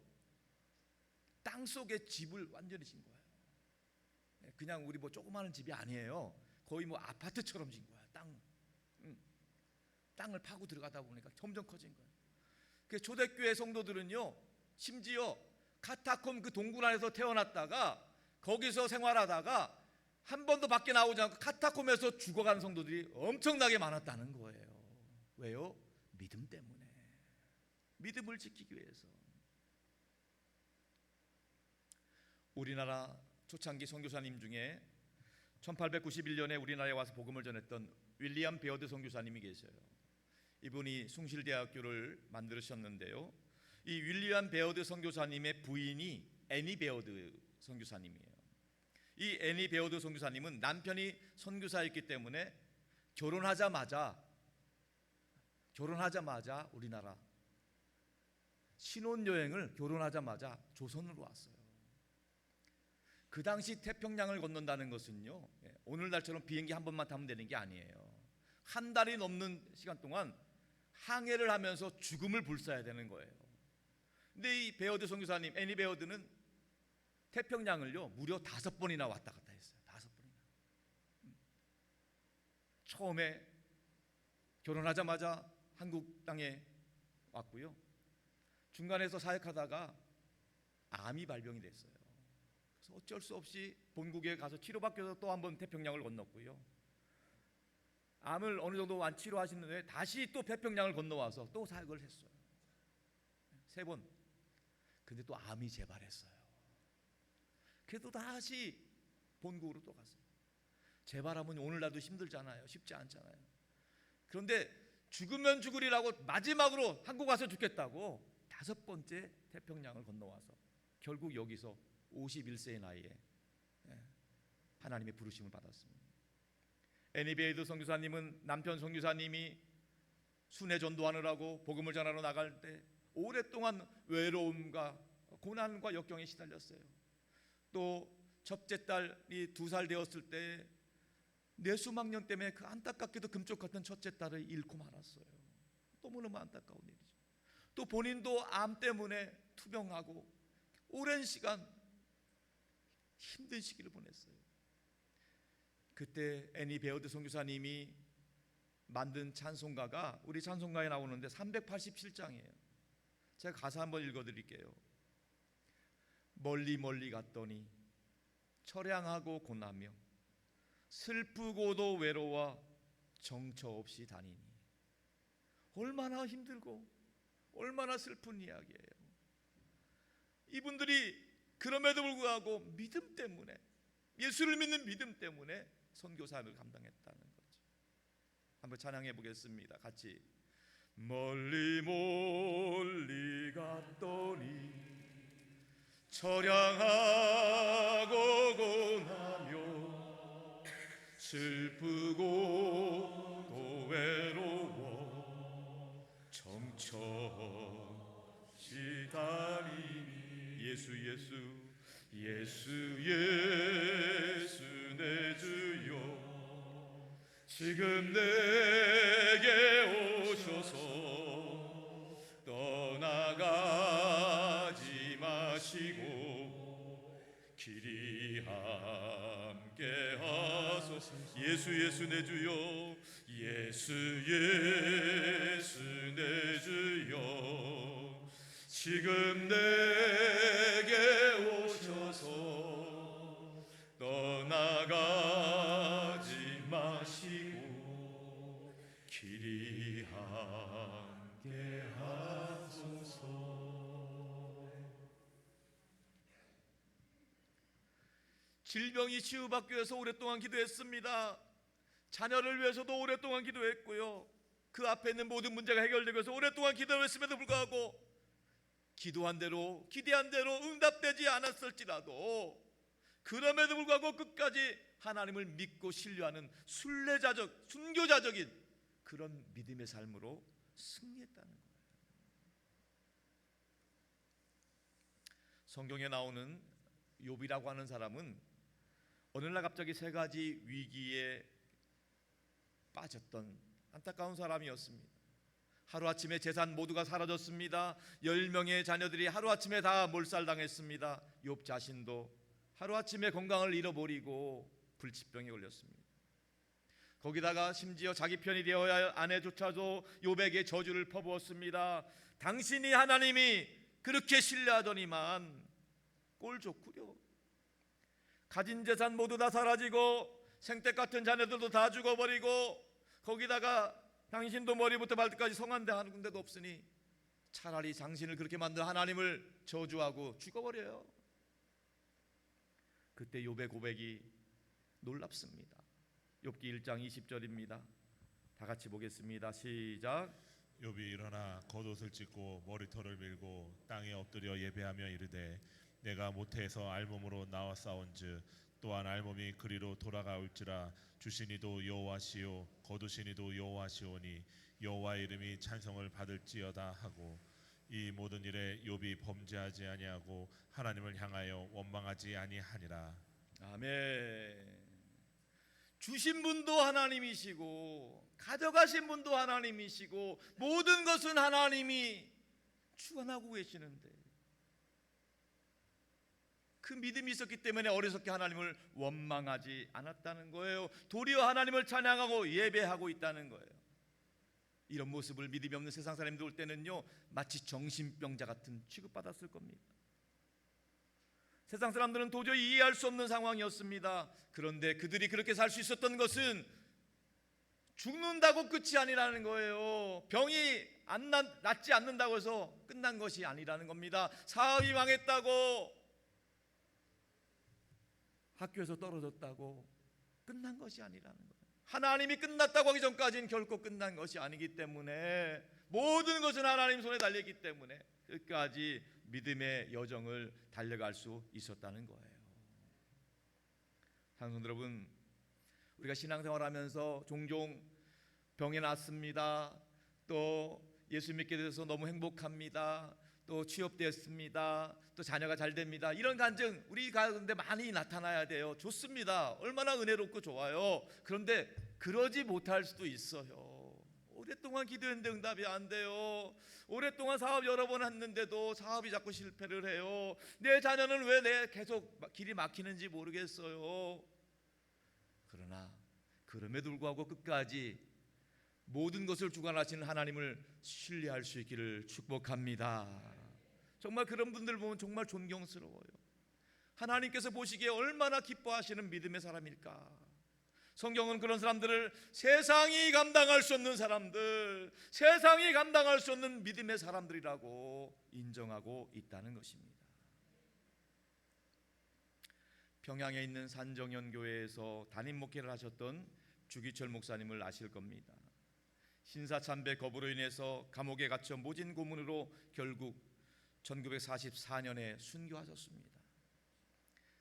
땅속에 집을 완전히 진 거예요. 그냥 우리 뭐 조그마한 집이 아니에요. 거의 뭐 아파트처럼 진 거야. 땅을 파고 들어가다 보니까 점점 커진 거예요. 그 초대교회 성도들은요, 심지어 카타콤 그 동굴 안에서 태어났다가 거기서 생활하다가 한 번도 밖에 나오지 않고 카타콤에서 죽어가는 성도들이 엄청나게 많았다는 거예요. 왜요? 믿음 때문에. 믿음을 지키기 위해서. 우리나라 초창기 선교사님 중에 1891년에 우리나라에 와서 복음을 전했던 윌리엄 베어드 선교사님이 계셔요. 이분이 숭실대학교를 만들으셨는데요, 이 윌리엄 베어드 선교사님의 부인이 애니 베어드 선교사님이에요. 이 애니 베어드 선교사님은 남편이 선교사였기 때문에 결혼하자마자 우리나라 신혼여행을 결혼하자마자 조선으로 왔어요. 그 당시 태평양을 건넌다는 것은요, 오늘날처럼 비행기 한 번만 타면 되는 게 아니에요. 한 달이 넘는 시간 동안 항해를 하면서 죽음을 불사해야 되는 거예요. 근데 이 베어드 선교사님, 애니 베어드는 태평양을요 무려 5번이나 왔다 갔다 했어요. 5번이나. 처음에 결혼하자마자 한국 땅에 왔고요, 중간에서 사역하다가 암이 발병이 됐어요. 그래서 어쩔 수 없이 본국에 가서 치료받기 위해서 또 한 번 태평양을 건넜고요, 암을 어느 정도 완치로 하신 후에 다시 또 태평양을 건너와서 또 사역을 했어요. 3번. 근데 또 암이 재발했어요. 그래도 다시 본국으로 또 갔어요. 재발하면 오늘날도 힘들잖아요. 쉽지 않잖아요. 그런데 죽으면 죽으리라고 마지막으로 한국 와서 죽겠다고 5번째 태평양을 건너와서 결국 여기서 51세의 나이에 하나님의 부르심을 받았습니다. 애니 베어드 선교사님은 남편 선교사님이 순회 전도하느라고 복음을 전하러 나갈 때 오랫동안 외로움과 고난과 역경에 시달렸어요. 또 첫째 딸이 2살 되었을 때 뇌수막염 때문에 그 안타깝게도 금쪽 같은 첫째 딸을 잃고 말았어요. 너무너무 안타까운 일이죠. 또 본인도 암 때문에 투병하고 오랜 시간 힘든 시기를 보냈어요. 그때 애니 베어드 선교사님이 만든 찬송가가 우리 찬송가에 나오는데 387장이에요. 제가 가사 한번 읽어드릴게요. 멀리 멀리 갔더니 처량하고 고나며 슬프고도 외로워 정처 없이 다니니. 얼마나 힘들고 얼마나 슬픈 이야기예요. 이분들이 그럼에도 불구하고 믿음 때문에, 예수를 믿는 믿음 때문에 선교사를 감당했다는 거죠. 한번 찬양해 보겠습니다. 같이. 멀리 멀리 갔더니 처량하고 고나며 슬프고 또 외로워 정처 없이 다니니. 예수 예수 예수 예수 내 주여 지금 내게 오셔서 떠나가지 마시고 길이 함께 하소서. 예수 예수 내 주여 예수 예수 내 주여 지금 내게 오셔서 떠나가지 마시고 길이 함께 하소서. 질병이 치유받기 위해서 오랫동안 기도했습니다. 자녀를 위해서도 오랫동안 기도했고요. 그 앞에 있는 모든 문제가 해결되기 위해서 오랫동안 기도했음에도 불구하고 기도한 대로 기대한 대로 응답되지 않았을지라도 그럼에도 불구하고 끝까지 하나님을 믿고 신뢰하는 순례자적, 순교자적인 그런 믿음의 삶으로 승리했다는 거예요. 성경에 나오는 욥이라고 하는 사람은 어느 날 갑자기 세 가지 위기에 빠졌던 안타까운 사람이었습니다. 하루아침에 재산 모두가 사라졌습니다. 10명의 자녀들이 하루아침에 다 몰살당했습니다. 욥 자신도 하루아침에 건강을 잃어버리고 불치병에 걸렸습니다. 거기다가 심지어 자기 편이 되어야 할 아내조차도 욥에게 저주를 퍼부었습니다. 당신이 하나님이 그렇게 신뢰하더니만 꼴 좋구려. 가진 재산 모두 다 사라지고 생떼 같은 자녀들도 다 죽어버리고 거기다가 당신도 머리부터 발끝까지 성한데 한 군데도 없으니 차라리 당신을 그렇게 만든 하나님을 저주하고 죽어버려요. 그때 욥의 고백이 놀랍습니다. 욥기 1장 20절입니다. 다 같이 보겠습니다. 시작. 욥이 일어나 겉옷을 찢고 머리털을 밀고 땅에 엎드려 예배하며 이르되 내가 모태에서 알몸으로 나와 싸운즉 또한 알몸이 그리로 돌아가올지라 주신 이도 여호와시요 거두신 이도 여호와시오니 여호와의 이름이 찬송을 받을지어다 하고 이 모든 일에 욥이 범죄하지 아니하고 하나님을 향하여 원망하지 아니하니라. 아멘. 주신 분도 하나님이시고 가져가신 분도 하나님이시고 모든 것은 하나님이 주관하고 계시는데 그 믿음이 있었기 때문에 어리석게 하나님을 원망하지 않았다는 거예요. 도리어 하나님을 찬양하고 예배하고 있다는 거예요. 이런 모습을 믿음이 없는 세상 사람들 올 때는요 마치 정신병자 같은 취급받았을 겁니다. 세상 사람들은 도저히 이해할 수 없는 상황이었습니다. 그런데 그들이 그렇게 살 수 있었던 것은 죽는다고 끝이 아니라는 거예요. 병이 낫지 않는다고 해서 끝난 것이 아니라는 겁니다. 사업이 망했다고 학교에서 떨어졌다고 끝난 것이 아니라는 거예요. 하나님이 끝났다고 하기 전까지는 결코 끝난 것이 아니기 때문에 모든 것은 하나님 손에 달려있기 때문에 끝까지 믿음의 여정을 달려갈 수 있었다는 거예요. 사랑하는 여러분, 우리가 신앙생활하면서 종종 병이 났습니다. 또 예수 믿게 돼서 너무 행복합니다. 또 취업되었습니다. 또 자녀가 잘 됩니다. 이런 간증 우리 가운데 많이 나타나야 돼요. 좋습니다. 얼마나 은혜롭고 좋아요. 그런데 그러지 못할 수도 있어요. 오랫동안 기도했는데 응답이 안 돼요. 오랫동안 사업 여러 번 했는데도 사업이 자꾸 실패를 해요. 내 자녀는 왜 내 계속 길이 막히는지 모르겠어요. 그러나 그럼에도 불구하고 끝까지 모든 것을 주관하시는 하나님을 신뢰할 수 있기를 축복합니다. 정말 그런 분들 보면 정말 존경스러워요. 하나님께서 보시기에 얼마나 기뻐하시는 믿음의 사람일까. 성경은 그런 사람들을 세상이 감당할 수 없는 사람들, 세상이 감당할 수 없는 믿음의 사람들이라고 인정하고 있다는 것입니다. 평양에 있는 산정연교회에서 담임 목회를 하셨던 주기철 목사님을 아실 겁니다. 신사참배 거부로 인해서 감옥에 갇혀 모진 고문으로 결국 1944년에 순교하셨습니다.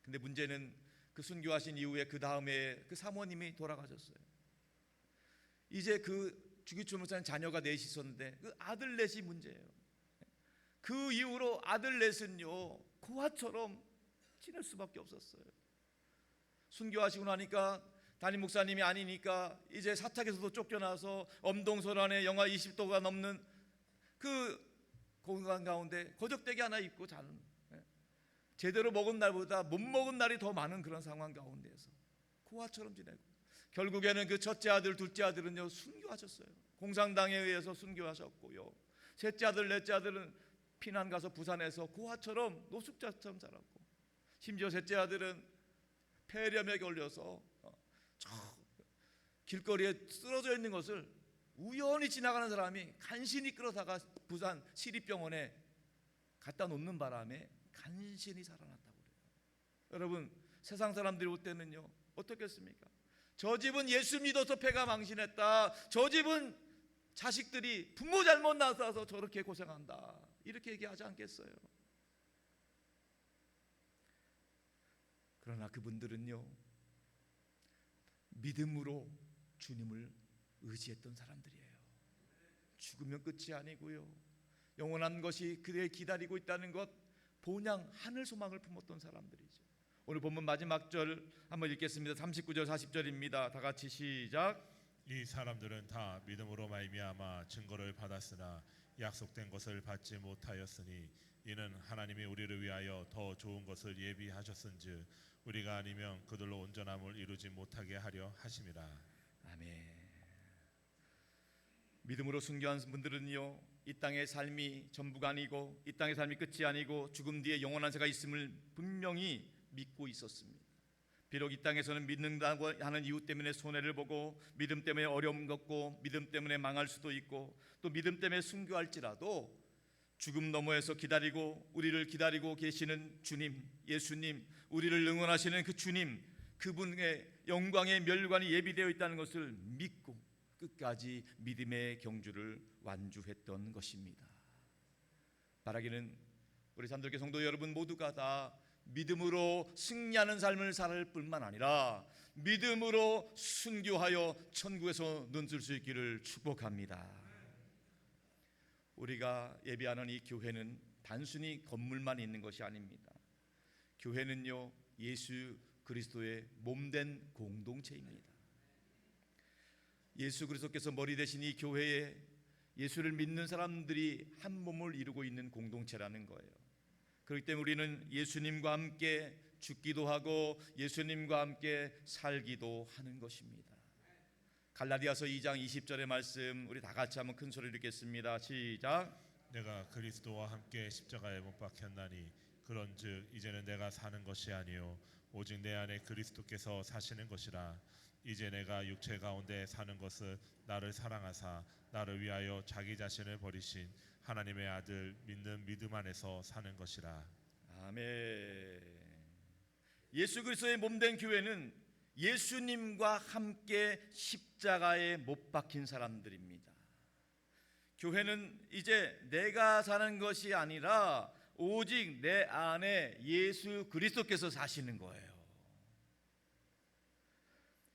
근데 문제는 그 순교하신 이후에 그 다음에 그 사모님이 돌아가셨어요. 이제 그 주기철 목사님 자녀가 넷이 있었는데 그 아들 넷이 문제예요. 그 이후로 아들 넷은요 고아처럼 지낼 수밖에 없었어요. 순교하시고 나니까 담임 목사님이 아니니까 이제 사택에서도 쫓겨나서 엄동설안에 영하 20도가 넘는 그 공간 가운데 거적대기 하나 입고 자는, 제대로 먹은 날보다 못 먹은 날이 더 많은 그런 상황 가운데서 고아처럼 지내고, 결국에는 그 첫째 아들 둘째 아들은요 순교하셨어요. 공산당에 의해서 순교하셨고요. 셋째 아들 넷째 아들은 피난 가서 부산에서 고아처럼 노숙자처럼 자랐고, 심지어 셋째 아들은 폐렴에 걸려서 저 길거리에 쓰러져 있는 것을 우연히 지나가는 사람이 간신히 끌어다가 부산 시립병원에 갖다 놓는 바람에 간신히 살아났다고 그래요. 여러분, 세상 사람들이 올 때는요 어떻겠습니까? 저 집은 예수 믿어서 패가 망신했다, 저 집은 자식들이 부모 잘못 낳아서 저렇게 고생한다, 이렇게 얘기하지 않겠어요? 그러나 그분들은요 믿음으로 주님을 의지했던 사람들이에요. 죽으면 끝이 아니고요, 영원한 것이 그를 기다리고 있다는 것, 본향 하늘 소망을 품었던 사람들이죠. 오늘 본문 마지막 절 한번 읽겠습니다. 39절 40절입니다. 다 같이 시작. 이 사람들은 다 믿음으로 말미암아 증거를 받았으나 약속된 것을 받지 못하였으니 이는 하나님이 우리를 위하여 더 좋은 것을 예비하셨은즉 우리가 아니면 그들로 온전함을 이루지 못하게 하려 하심이라. 아멘. 믿음으로 순교한 분들은요 이 땅의 삶이 전부가 아니고 이 땅의 삶이 끝이 아니고 죽음 뒤에 영원한 세가 있음을 분명히 믿고 있었습니다. 비록 이 땅에서는 믿는다고 하는 이유 때문에 손해를 보고, 믿음 때문에 어려움 겪고, 믿음 때문에 망할 수도 있고, 또 믿음 때문에 순교할지라도 죽음 너머에서 기다리고 우리를 기다리고 계시는 주님, 예수님, 우리를 응원하시는 그 주님, 그분의 영광의 멸관이 예비되어 있다는 것을 믿고 끝까지 믿음의 경주를 완주했던 것입니다. 바라기는 우리 산들교 성도 여러분 모두가 다 믿음으로 승리하는 삶을 살 뿐만 아니라 믿음으로 순교하여 천국에서 눈뜰 수 있기를 축복합니다. 우리가 예배하는 이 교회는 단순히 건물만 있는 것이 아닙니다. 교회는요 예수 그리스도의 몸된 공동체입니다. 예수 그리스도께서 머리 되신 이 교회에 예수를 믿는 사람들이 한 몸을 이루고 있는 공동체라는 거예요. 그렇기 때문에 우리는 예수님과 함께 죽기도 하고 예수님과 함께 살기도 하는 것입니다. 갈라디아서 2장 20절의 말씀 우리 다 같이 한번 큰 소리로 읽겠습니다. 시작. 내가 그리스도와 함께 십자가에 못 박혔나니 그런즉 이제는 내가 사는 것이 아니요 오직 내 안에 그리스도께서 사시는 것이라. 이제 내가 육체 가운데 사는 것은 나를 사랑하사 나를 위하여 자기 자신을 버리신 하나님의 아들 믿는 믿음 안에서 사는 것이라. 아멘. 예수 그리스도의 몸된 교회는 예수님과 함께 십자가에 못 박힌 사람들입니다. 교회는 이제 내가 사는 것이 아니라 오직 내 안에 예수 그리스도께서 사시는 거예요.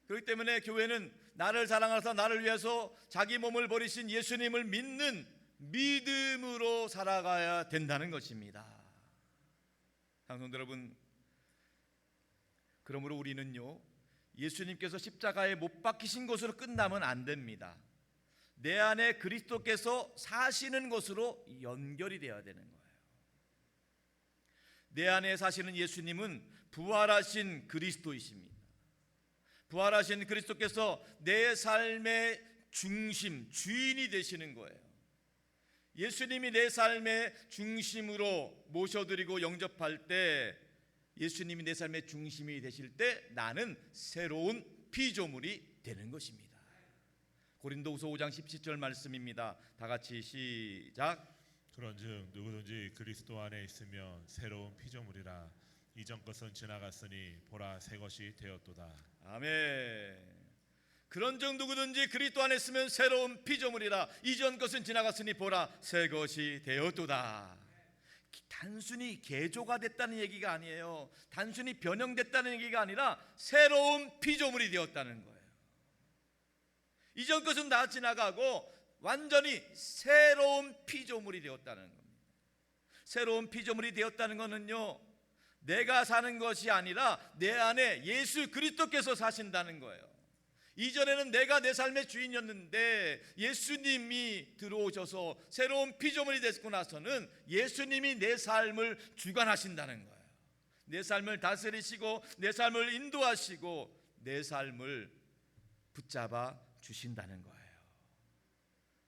그렇기 때문에 교회는 나를 사랑하사 나를 위해서 자기 몸을 버리신 예수님을 믿는 믿음으로 살아가야 된다는 것입니다. 성도 여러분, 그러므로 우리는요, 예수님께서 십자가에 못 박히신 것으로 끝나면 안 됩니다. 내 안에 그리스도께서 사시는 것으로 연결이 되어야 되는 거예요. 내 안에 사시는 예수님은 부활하신 그리스도이십니다. 부활하신 그리스도께서 내 삶의 중심, 주인이 되시는 거예요. 예수님이 내 삶의 중심으로 모셔드리고 영접할 때, 예수님이 내 삶의 중심이 되실 때 나는 새로운 피조물이 되는 것입니다. 고린도후서 5장 17절 말씀입니다. 다 같이 시작. 그런즉 누구든지 그리스도 안에 있으면 새로운 피조물이라. 이전 것은 지나갔으니 보라 새 것이 되었도다. 아멘. 그런즉 누구든지 그리스도 안에 있으면 새로운 피조물이라. 이전 것은 지나갔으니 보라 새 것이 되었도다. 단순히 개조가 됐다는 얘기가 아니에요. 단순히 변형됐다는 얘기가 아니라 새로운 피조물이 되었다는 거예요. 이전 것은 다 지나가고 완전히 새로운 피조물이 되었다는 겁니다. 새로운 피조물이 되었다는 것은요, 내가 사는 것이 아니라 내 안에 예수 그리스도께서 사신다는 거예요. 이전에는 내가 내 삶의 주인이었는데 예수님이 들어오셔서 새로운 피조물이 됐고 나서는 예수님이 내 삶을 주관하신다는 거예요. 내 삶을 다스리시고 내 삶을 인도하시고 내 삶을 붙잡아 주신다는 거예요.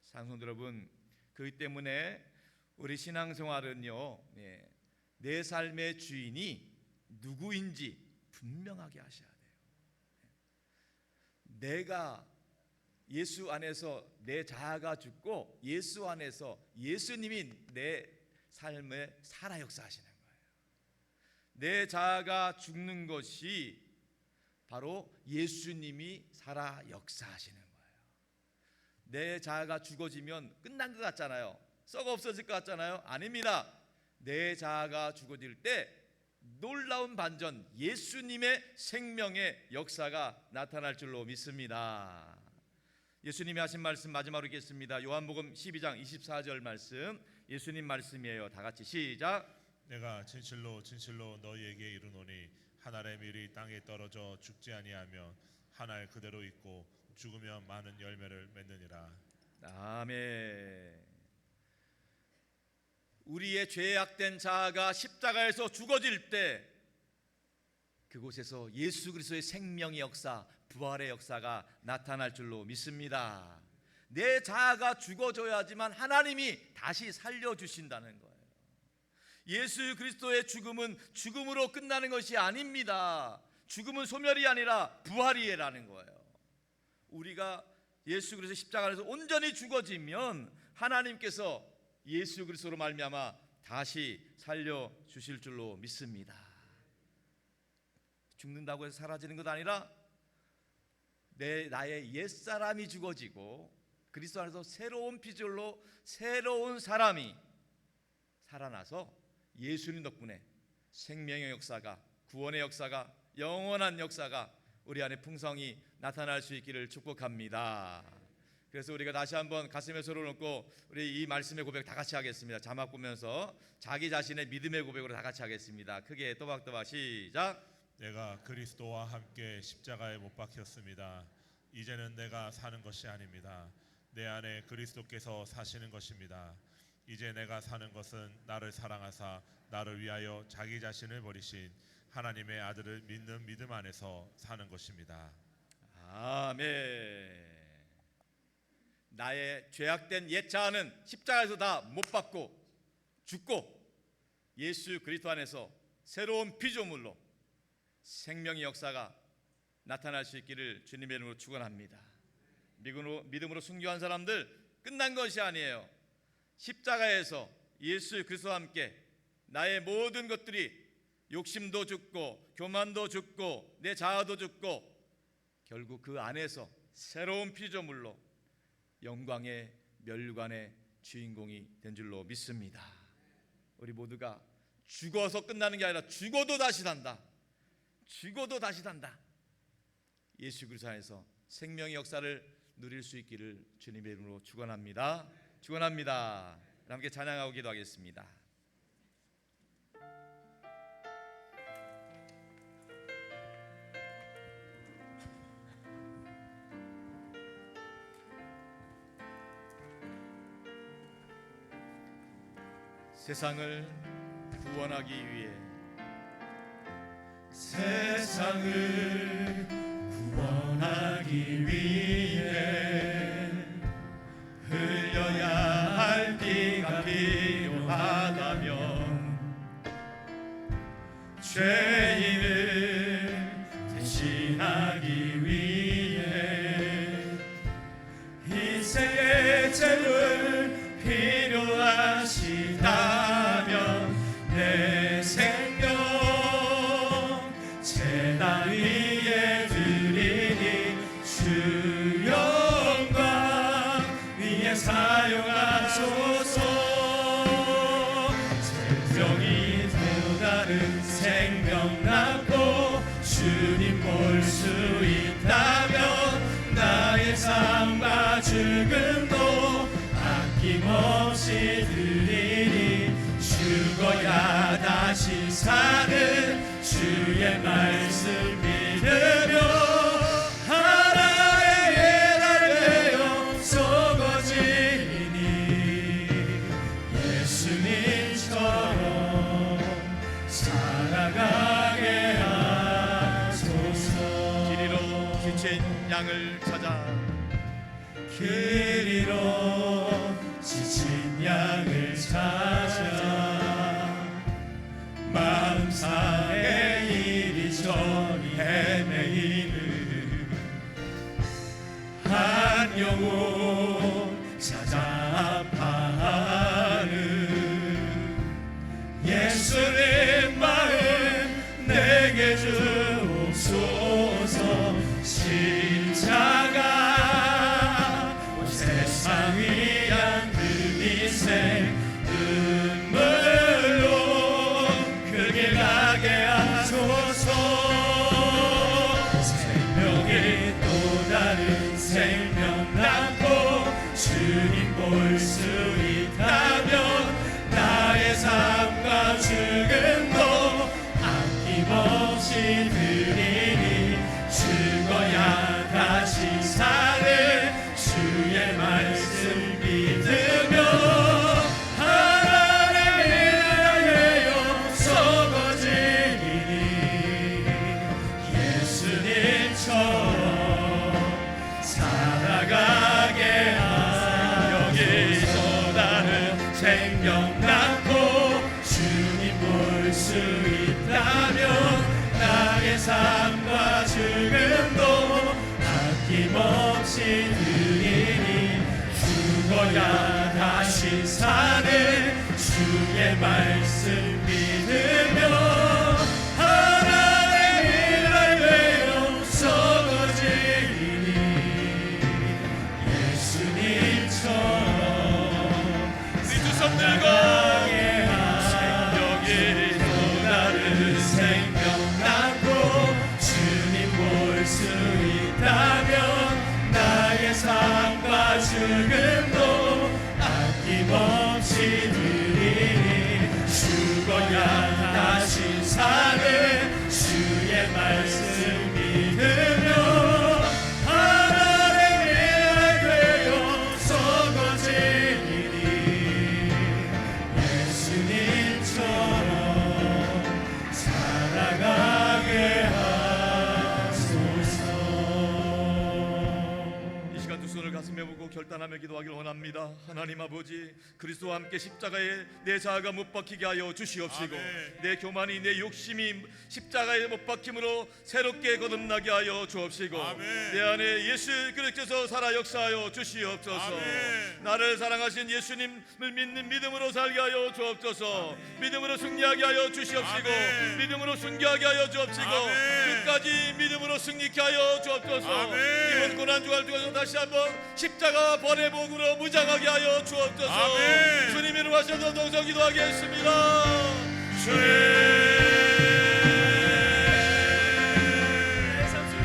성도 여러분, 그렇기 때문에 우리 신앙생활은요, 내 삶의 주인이 누구인지 분명하게 하셔야 돼요. 내가 예수 안에서 내 자아가 죽고 예수 안에서 예수님이 내 삶에 살아 역사하시는 거예요. 내 자아가 죽는 것이 바로 예수님이 살아 역사하시는 거예요. 내 자아가 죽어지면 끝난 것 같잖아요. 썩어 없어질 것 같잖아요. 아닙니다. 내 자아가 죽어질 때 놀라운 반전, 예수님의 생명의 역사가 나타날 줄로 믿습니다. 예수님이 하신 말씀 마지막으로 읽겠습니다. 요한복음 12장 24절 말씀, 예수님 말씀이에요. 다 같이 시작. 내가 진실로 진실로 너희에게 이르노니 한 알의 밀이 땅에 떨어져 죽지 아니하면 한 알 그대로 있고 죽으면 많은 열매를 맺느니라. 아멘. 우리의 죄악된 자아가 십자가에서 죽어질 때 그곳에서 예수 그리스도의 생명의 역사, 부활의 역사가 나타날 줄로 믿습니다. 내 자아가 죽어져야지만 하나님이 다시 살려주신다는 거예요. 예수 그리스도의 죽음은 죽음으로 끝나는 것이 아닙니다. 죽음은 소멸이 아니라 부활이라는 거예요. 우리가 예수 그리스도 십자가에서 온전히 죽어지면 하나님께서 예수 그리스도로 말미암아 다시 살려 주실 줄로 믿습니다. 죽는다고 해서 사라지는 것 아니라 나의 옛사람이 죽어지고 그리스도 안에서 새로운 피조물로 새로운 사람이 살아나서 예수님 덕분에 생명의 역사가, 구원의 역사가, 영원한 역사가 우리 안에 풍성히 나타날 수 있기를 축복합니다. 그래서 우리가 다시 한번 가슴에 손을 얹고 우리 이 말씀의 고백 다 같이 하겠습니다. 자막 보면서 자기 자신의 믿음의 고백으로 다 같이 하겠습니다. 크게 또박또박 시작. 내가 그리스도와 함께 십자가에 못 박혔습니다. 이제는 내가 사는 것이 아닙니다. 내 안에 그리스도께서 사시는 것입니다. 이제 내가 사는 것은 나를 사랑하사 나를 위하여 자기 자신을 버리신 하나님의 아들을 믿는 믿음 안에서 사는 것입니다. 아멘. 나의 죄악된 옛 자아는 십자가에서 다 못 박고 죽고 예수 그리스도 안에서 새로운 피조물로 생명의 역사가 나타날 수 있기를 주님의 이름으로 축원합니다. 믿음으로 순교한 사람들 끝난 것이 아니에요. 십자가에서 예수 그리스도와 함께 나의 모든 것들이 욕심도 죽고 교만도 죽고 내 자아도 죽고 결국 그 안에서 새로운 피조물로 영광의 멸관의 주인공이 된 줄로 믿습니다. 우리 모두가 죽어서 끝나는 게 아니라 죽어도 다시 산다. 죽어도 다시 산다. 예수 그리스도 안에서 생명의 역사를 누릴 수 있기를 주님의 이름으로 축원합니다. 축원합니다. 함께 찬양하고 기도하겠습니다. 세상을 구원하기 위해 세상을 구원하기 위해 흘려야 할 피가 필요하다면 죄인을 대신하기 위해 인생의 죄를 필요하시다면 내 생명 제단 위에 드리니 주 영광 위에 사용하소서. 생명이 되어 다른 생명 낳고 주님 볼 수 있다면 나의 삶과 죽음도 아낌없이 드리니 죽어야 다시 사는 주의 말씀 믿으며 하나의 날 되어 썩어지니 예수님처럼 살아가게 하소서. 길 잃어 지친 양을 찾아 길 잃어 지친 양을 찾아 마음 상해 이리저리 헤매이는 한 영혼 찾아 아파하는 예수님 마음 내게 주옵소서. 십자가 세상 위한 그 인생 눈물로 그 길 가게 하소서. 생명이 또 다른 생명 낳고 주님 볼 수 있다면 나의 삶과 죽음도 아낌없이 드리니 죽어야 다시 사는 주의 말씀 믿으며 하나님을 위하여 썩어지니 예수님처럼 살아가게 하소서. 여기서 나는 생명 낳고 주님 볼 수 있다면 나의 삶과 죽음도 아낌없이 드리니 죽어야 다시 사는 주의 말씀 믿으며 하나님을 알며 썩어지니 예수님처럼 우리 두 손 들고 생명이 또 다른 생명 낳고 주님 볼 수 있다면 나의 삶과 죽음도 아낌없이 드리니 죽어야 다시 사는 주의 말씀 믿으며 하나님을 되어 썩어지니 예수님처럼 살아가게 하소서. 이 시간 두 손을 가슴에 보고 결단하며 기도하기를 원합니다. 하나님 아버지, 그리스도와 함께 십자가에 내 자아가 못 박히게 하여 주시옵시고 아멘. 내 교만이 내 욕심이 십자가에 못 박힘으로 새롭게 거듭나게 하여 주옵시고 아멘. 내 안에 예수 그리스도께서 살아 역사하여 주시옵소서. 아멘. 나를 사랑하신 예수님을 믿는 믿음으로 살게 하여 주옵소서. 믿음으로 승리하게 하여 주시옵시고 아멘. 믿음으로 순교하게 하여 주옵시고 아멘. 끝까지 믿음으로 승리케 하여 주옵소서. 아멘. 이번 고난주간 중에서 다시 한번 십자가 번의 복으로 무장하게 하여 주옵소서. 아멘. 주님 이름 하셔서 동성 기도하겠습니다.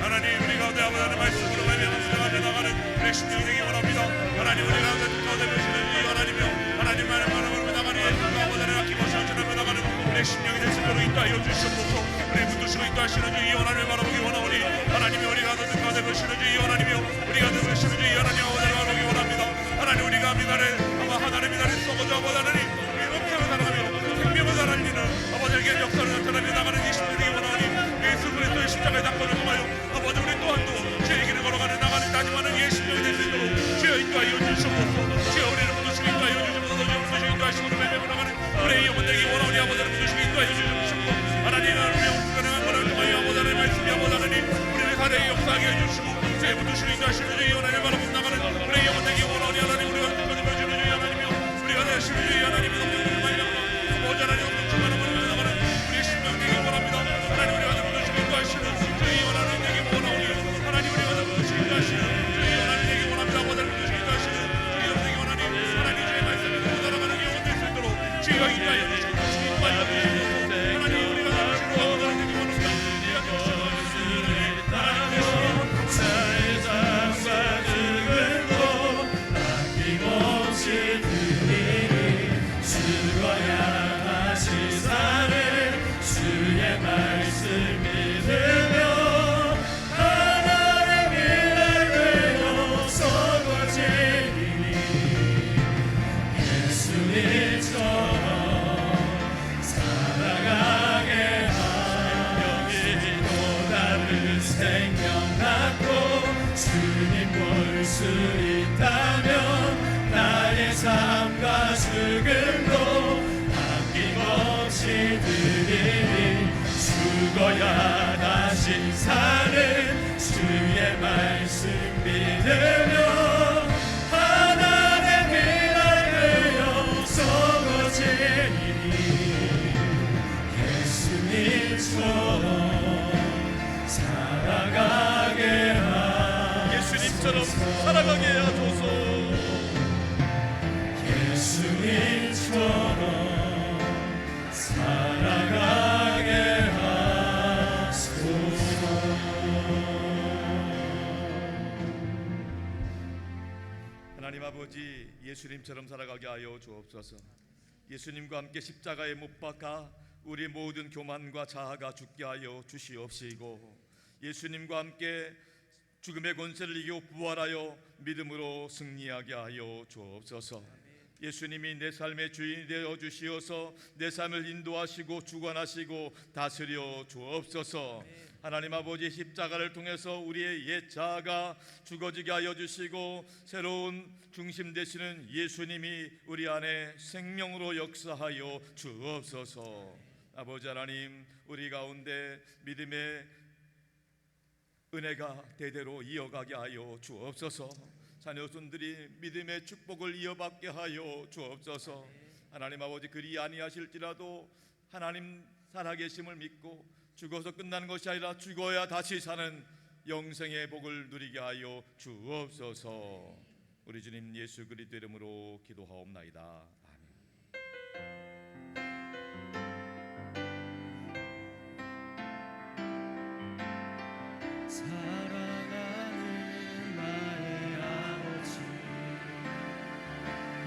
하나님, 우리 가운데 아버지의 말씀으로 말미암아 나가는 우리 심령이 되기 원합니다. 하나님, 우리 가운데 모시는 이 심령이 될 수 있도록 인도하여 주시옵소서. 우리 붙드시고 인도하시는 주 이 하나님을 바라보기 원하오니 하나님이 우리가 더 능가되고 되시는 주 이 하나님이여 우리가 되시는 주 이 하나님 아버지를 바라보기 원합니다. 하나님 우리가 미나를 아마 하나님의 나를 썩어져 아버지 하나님 이렇게 살아가며 생명을 살아내는 아버지에게 역사를 나타내며 나가는 이 시간이 되기 원하오니 예수 그리스도의 십자가의 낙권을 통하여 아버지 우리 또한도 주의 길을 걸어가는 나가는 다짐하는 예 심령이 될 수 있도록 주여 인도하여 주시옵소서. 주여 우리를 모두시고 인도하여 주시옵소서. 주여 모두시고 인도하시고 매매고 나가는 우리의 영혼 되기 원하오니 아버지를 모두시고 인도하여 주시옵소서. 하나님은 우리의 불가능한 것을 통하여 아버지 하나님 말씀이 아버지 하나님 우리의 사대에 역사하게 해주시고 주의 모두시고 인도하시는 주의 하나님을 바라보고 나가는 우리의 영혼 되기 원하오니 하나님 우리가 끝까지 보여주는 주의 하나님이여 우리가 되시는 주의 하나님이 너무 많이 아버지 하나님 엄청난 어머니가 나가는 우리의 심령 되기 원합니다. 하나님 우리가 모두시고 인도하시는 주의 하나님 되기 원하오니 하나님 우리가 모두시고 인도하시는 주의 하나님 되기 원합니다. 아버지 모두시고 인도하시는 주의 영혼 되기 원하니 하나님 주의 말씀이 못 알아가는 영혼 될 수 있도록 주의가 인도하여 주시고 인도하여 주시옵소서. 하나님 우리가 모두시고 아버지 하나님 되기 원합니다. 우리가 모두시고 수 있다면 나의 삶과 죽음도 아낌없이 드리니 죽어야 다시 사는 주의 말씀 믿으며 하나님의 날 되어 썩어지니 예수님처럼 살아가게 하소서. 예수님처럼 살아가게 하소서. 예수님처럼 살아가게 하소서. 하나님 아버지, 예수님처럼 살아가게 하여 주옵소서. 예수님과 함께 십자가에 못 박아 우리 모든 교만과 자아가 죽게 하여 주시옵시고, 예수님과 함께 죽음의 권세를 이기고 부활하여 믿음으로 승리하게 하여 주옵소서. 예수님이 내 삶의 주인이 되어 주시어서 내 삶을 인도하시고 주관하시고 다스려 주옵소서. 하나님 아버지, 십자가를 통해서 우리의 옛 자아가 죽어지게 하여 주시고 새로운 중심 되시는 예수님이 우리 안에 생명으로 역사하여 주옵소서. 아버지 하나님, 우리 가운데 믿음의 은혜가 대대로 이어가게 하여 주옵소서. 자녀손들이 믿음의 축복을 이어받게 하여 주옵소서. 하나님 아버지, 그리 아니하실지라도 하나님 살아계심을 믿고 죽어서 끝나는 것이 아니라 죽어야 다시 사는 영생의 복을 누리게 하여 주옵소서. 우리 주님 예수 그리스도 이름으로 기도하옵나이다. 사랑하는 나의 아버지,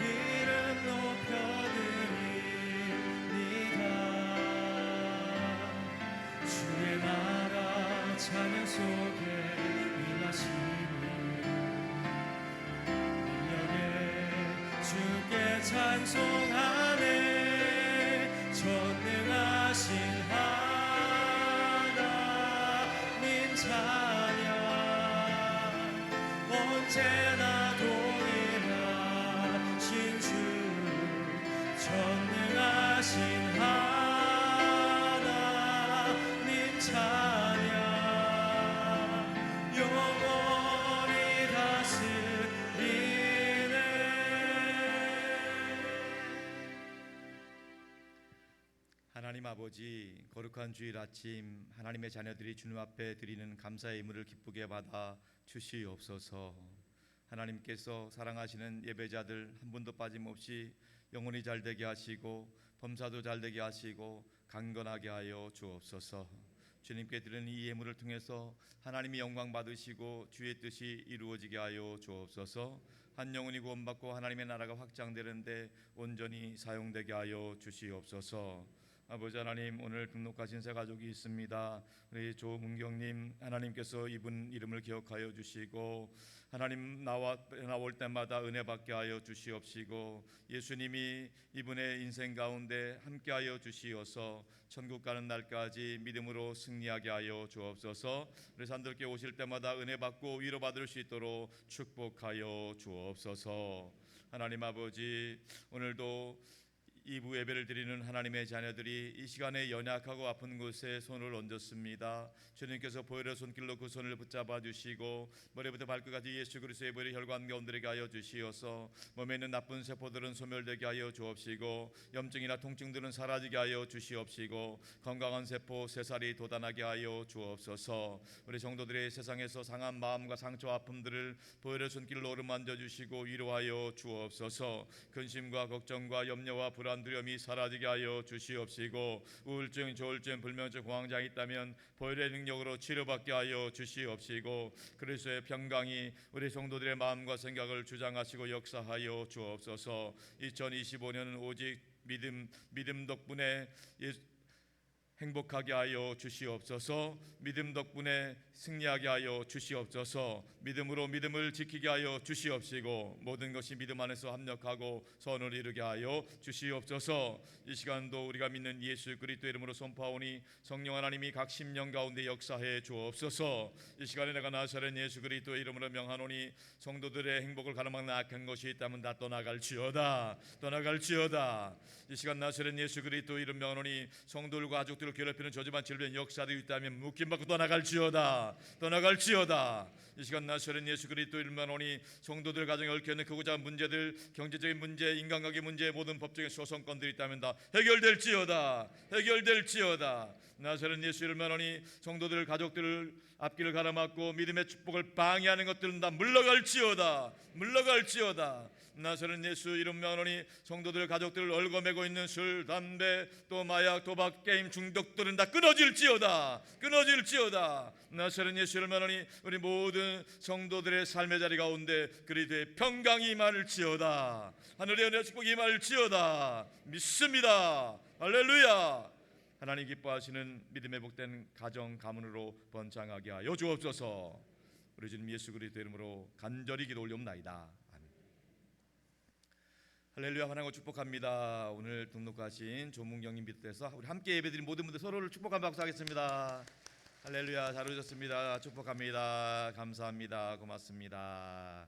이름 높여드립니다. 주의 나라 찬양 속에 임하시니 능력에 주께 찬송하네. 전능하신 하나님 찬양 언제나 동일하신 주, 전능하신 하나님 찬양 영원히 다스리네. 하나님 아버지, 거룩한 주일 아침 하나님의 자녀들이 주님 앞에 드리는 감사의 예물을 기쁘게 받아 주시옵소서. 하나님께서 사랑하시는 예배자들 한 분도 빠짐없이 영혼이 잘되게 하시고 범사도 잘되게 하시고 강건하게 하여 주옵소서. 주님께 드리는 이 예물을 통해서 하나님이 영광 받으시고 주의 뜻이 이루어지게 하여 주옵소서. 한 영혼이 구원받고 하나님의 나라가 확장되는데 온전히 사용되게 하여 주시옵소서. 아버지 하나님, 오늘 등록하신 세 가족이 있습니다. 우리 조문경님, 하나님께서 이분 이름을 기억하여 주시고 하나님 나올 때마다 은혜 받게 하여 주시옵시고 예수님이 이분의 인생 가운데 함께하여 주시어서 천국 가는 날까지 믿음으로 승리하게 하여 주옵소서. 우리 산들께 오실 때마다 은혜 받고 위로받을 수 있도록 축복하여 주옵소서. 하나님 아버지, 오늘도 2부 예배를 드리는 하나님의 자녀들이 이 시간에 연약하고 아픈 곳에 손을 얹었습니다. 주님께서 보혈의 손길로 그 손을 붙잡아 주시고 머리부터 발끝까지 예수 그리스도의 보혈의 혈관 가운데게 하여 주시어서 몸에 있는 나쁜 세포들은 소멸되게 하여 주옵시고 염증이나 통증들은 사라지게 하여 주시옵시고 건강한 세포 새살이 돋아나게 하여 주옵소서. 우리 성도들의 세상에서 상한 마음과 상처 아픔들을 보혈의 손길로 어루만져 주시고 위로하여 주옵소서. 근심과 걱정과 염려와 불안 두려움이 사라지게 하여 주시옵시고 우울증, 조울증, 불면증, 공황장애 있다면 보혈의 능력으로 치료받게 하여 주시옵시고 그리스도의 평강이 우리 성도들의 마음과 생각을 주장하시고 역사하여 주옵소서. 2025년은 오직 믿음 덕분에 행복하게 하여 주시옵소서. 믿음 덕분에 승리하게 하여 주시옵소서. 믿음으로 믿음을 지키게 하여 주시옵시고 모든 것이 믿음 안에서 합력하고 선을 이루게 하여 주시옵소서. 이 시간도 우리가 믿는 예수 그리스도의 이름으로 선포하오니 성령 하나님이 각 심령 가운데 역사해 주옵소서. 이 시간에 내가 나사렛 예수 그리스도의 이름으로 명하노니 성도들의 행복을 가로막는 악한 것이 있다면 다 떠나갈지어다. 이 시간 나사렛 예수 그리스도의 이름 명하노니 성도들과 가족들을 괴롭히는 저주만 질병 역사들이 있다면 묶임받고 떠나갈지어다. 이 시간 나사렛 예수 그리스도 일만오니 성도들 가정에 얽혀있는 크고 작은 문제들, 경제적인 문제, 인간관계 문제, 모든 법적인 소송건들이 있다면 다 해결될지어다. 나사렛 예수 일만오니 성도들 가족들을 앞길을 가로막고 믿음의 축복을 방해하는 것들은 다 물러갈지어다. 나사렛 예수 이름 명하노니 성도들 가족들을 얽어매고 있는 술, 담배, 또 마약, 도박, 게임 중독들은 다 끊어질지어다. 나사렛 예수 이름 명하노니 우리 모든 성도들의 삶의 자리 가운데 그리스도의 평강이 임할지어다. 하늘의 은혜 축복이 임할지어다. 믿습니다. 할렐루야. 하나님 기뻐하시는 믿음의 복된 가정 가문으로 번창하게 하여 주옵소서. 우리 주님 예수 그리스도 이름으로 간절히 기도 올리옵나이다. 할렐루야. 하나님을 축복합니다. 오늘 등록하신 조문경님 비롯해서 우리 함께 예배드린 모든 분들 서로를 축복한 박수 하겠습니다. 할렐루야. 잘 오셨습니다. 축복합니다. 감사합니다. 고맙습니다.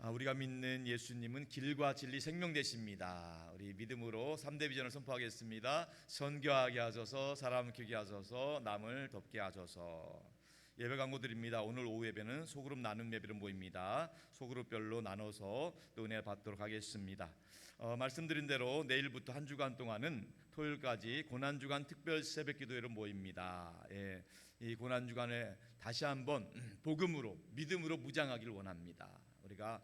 우리가 믿는 예수님은 길과 진리 생명 되십니다. 우리 믿음으로 3대 비전을 선포하겠습니다. 선교하게 하소서, 사람 키우게 하소서, 남을 돕게 하소서. 예배 광고 드립니다. 오늘 오후 예배는 소그룹 나눔 예배로 모입니다. 소그룹별로 나눠서 또 은혜 받도록 하겠습니다. 말씀드린 대로 내일부터 한 주간 동안은 토요일까지 고난주간 특별 새벽기도회로 모입니다. 이 고난주간에 다시 한번 복음으로 믿음으로 무장하기를 원합니다. 우리가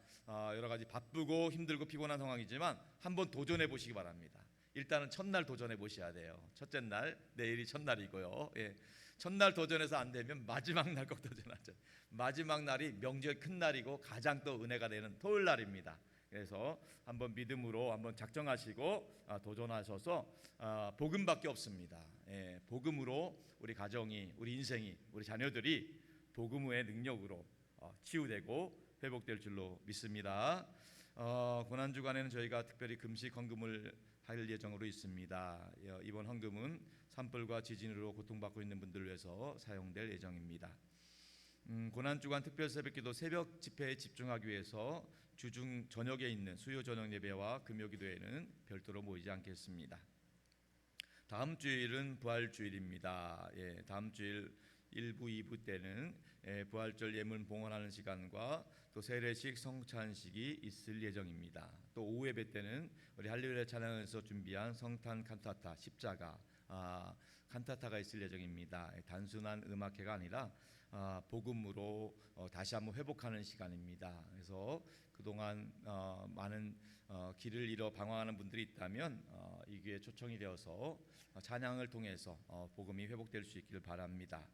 여러 가지 바쁘고 힘들고 피곤한 상황이지만 한번 도전해 보시기 바랍니다. 일단은 첫날 도전해 보셔야 돼요. 첫째 날, 내일이 첫날이고요. 첫날 도전해서 안 되면 마지막 날 꼭 도전하죠. 마지막 날이 명절 큰 날이고 가장 또 은혜가 되는 토요일 날입니다. 그래서 한번 믿음으로 한번 작정하시고 도전하셔서 복음밖에 없습니다. 복음으로 우리 가정이, 우리 인생이, 우리 자녀들이 복음의 능력으로 치유되고 회복될 줄로 믿습니다. 고난주간에는 저희가 특별히 금식 헌금을 할 예정으로 있습니다. 이번 헌금은 산불과 지진으로 고통받고 있는 분들을 위해서 사용될 예정입니다. 고난주간 특별 새벽기도 새벽 집회에 집중하기 위해서 주중 저녁에 있는 수요 저녁 예배와 금요기도에는 별도로 모이지 않겠습니다. 다음 주일은 부활주일입니다. 다음 주일 1부, 2부 때는 부활절 예물 봉헌하는 시간과 또 세례식 성찬식이 있을 예정입니다. 또 오후 예배 때는 우리 할렐루야 찬양에서 준비한 성탄 칸타타 십자가 칸타타가 있을 예정입니다. 단순한 음악회가 아니라 복음으로 다시 한번 회복하는 시간입니다. 그래서 그동안 많은 길을 잃어 방황하는 분들이 있다면 이게 초청이 되어서 찬양을 통해서 복음이 회복될 수 있기를 바랍니다.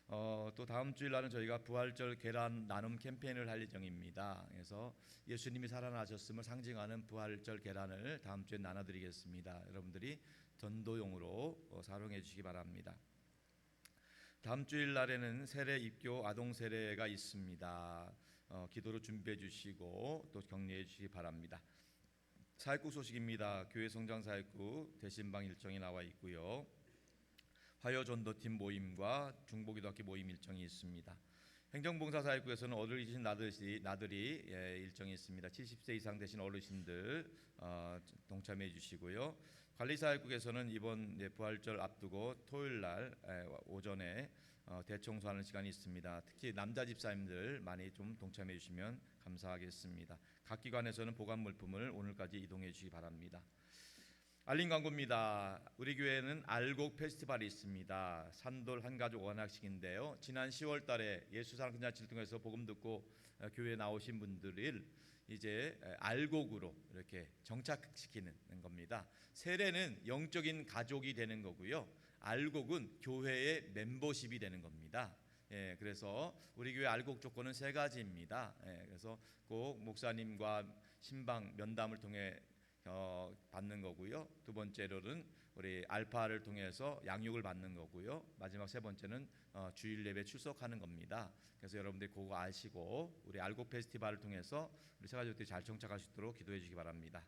또 다음 주일 날은 저희가 부활절 계란 나눔 캠페인을 할 예정입니다. 그래서 예수님이 살아나셨음을 상징하는 부활절 계란을 다음 주에 나눠드리겠습니다. 여러분들이 전도용으로 사용해 주시기 바랍니다. 다음 주일 날에는 세례 입교 아동 세례가 있습니다. 기도로 준비해 주시고 또 격려해 주시기 바랍니다. 사역국 소식입니다. 교회 성장 사역국 대신방 일정이 나와 있고요. 화요 전도팀 모임과 중보기도학교 모임 일정이 있습니다. 행정봉사 사역국에서는 어르신 나들이 일정이 있습니다. 70세 이상 되신 어르신들 동참해 주시고요. 관리사역국에서는 이번 부활절 앞두고 토요일 날 오전에 대청소하는 시간이 있습니다. 특히 남자 집사님들 많이 좀 동참해 주시면 감사하겠습니다. 각 기관에서는 보관 물품을 오늘까지 이동해 주시기 바랍니다. 알림 광고입니다. 우리 교회는 알곡 페스티벌이 있습니다. 산돌 한가족 원학식인데요. 지난 10월 달에 예수사랑 그냥치를 통해서 복음 듣고 교회에 나오신 분들을 이제 알곡으로 이렇게 정착시키는 겁니다. 세례는 영적인 가족이 되는 거고요. 알곡은 교회의 멤버십이 되는 겁니다. 그래서 우리 교회 알곡 조건은 3가지입니다. 그래서 꼭 목사님과 신방 면담을 통해 받는 거고요. 두 번째로는 우리 알파를 통해서 양육을 받는 거고요. 마지막 세 번째는 주일 예배 출석하는 겁니다. 그래서 여러분들이 그거 아시고 우리 알곡 페스티벌을 통해서 우리 세 가족들이 잘 정착할 수 있도록 기도해 주시기 바랍니다.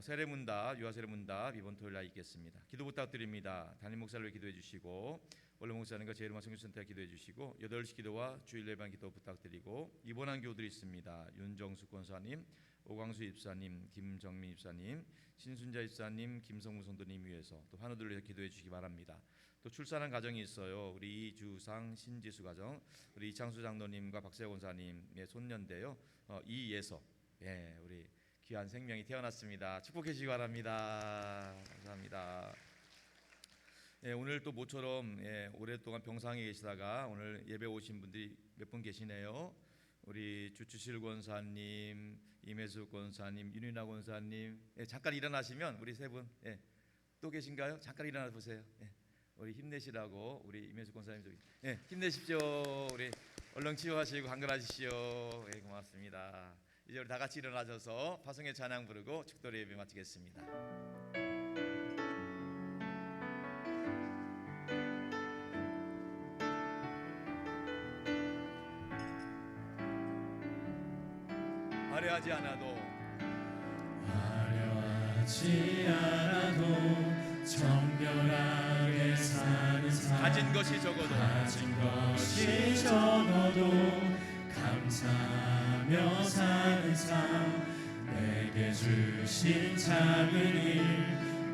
세례문답, 유아세례문답 이번 토요일 날 있겠습니다. 기도 부탁드립니다. 담임 목사를 위해 기도해 주시고 원로 목사님과 제일음악 성교센터에 기도해 주시고 8시 기도와 주일 예배 기도 부탁드리고 입원한 교우들이 있습니다. 윤정수 권사님, 오광수 입사님, 김정민 입사님, 신순자 입사님, 김성무 성도님 위해서 또 환우들을 위해 기도해 주시기 바랍니다. 또 출산한 가정이 있어요. 우리 이주상, 신지수 가정, 우리 이창수 장로님과 박세호 권사님의 손녀인데요. 이예서, 우리 귀한 생명이 태어났습니다. 축복해 주시기 바랍니다. 감사합니다. 오늘 또 모처럼 오랫동안 병상에 계시다가 오늘 예배 오신 분들이 몇 분 계시네요. 우리 주추실 권사님, 임혜수 권사님, 윤희나 권사님, 잠깐 일어나시면 우리 세 분 또 계신가요? 잠깐 일어나 보세요. 우리 힘내시라고 우리 임혜수 권사님 저기 힘내십시오. 우리 얼른 치유하시고 강건하십시오. 고맙습니다. 이제 우리 다 같이 일어나셔서 파송의 찬양 부르고 축도리 예배 마치겠습니다. 화려하지 않아도 정결하게 사는 삶 가진 것이 적어도 감사하며 사는 삶 내게 주신 작은 일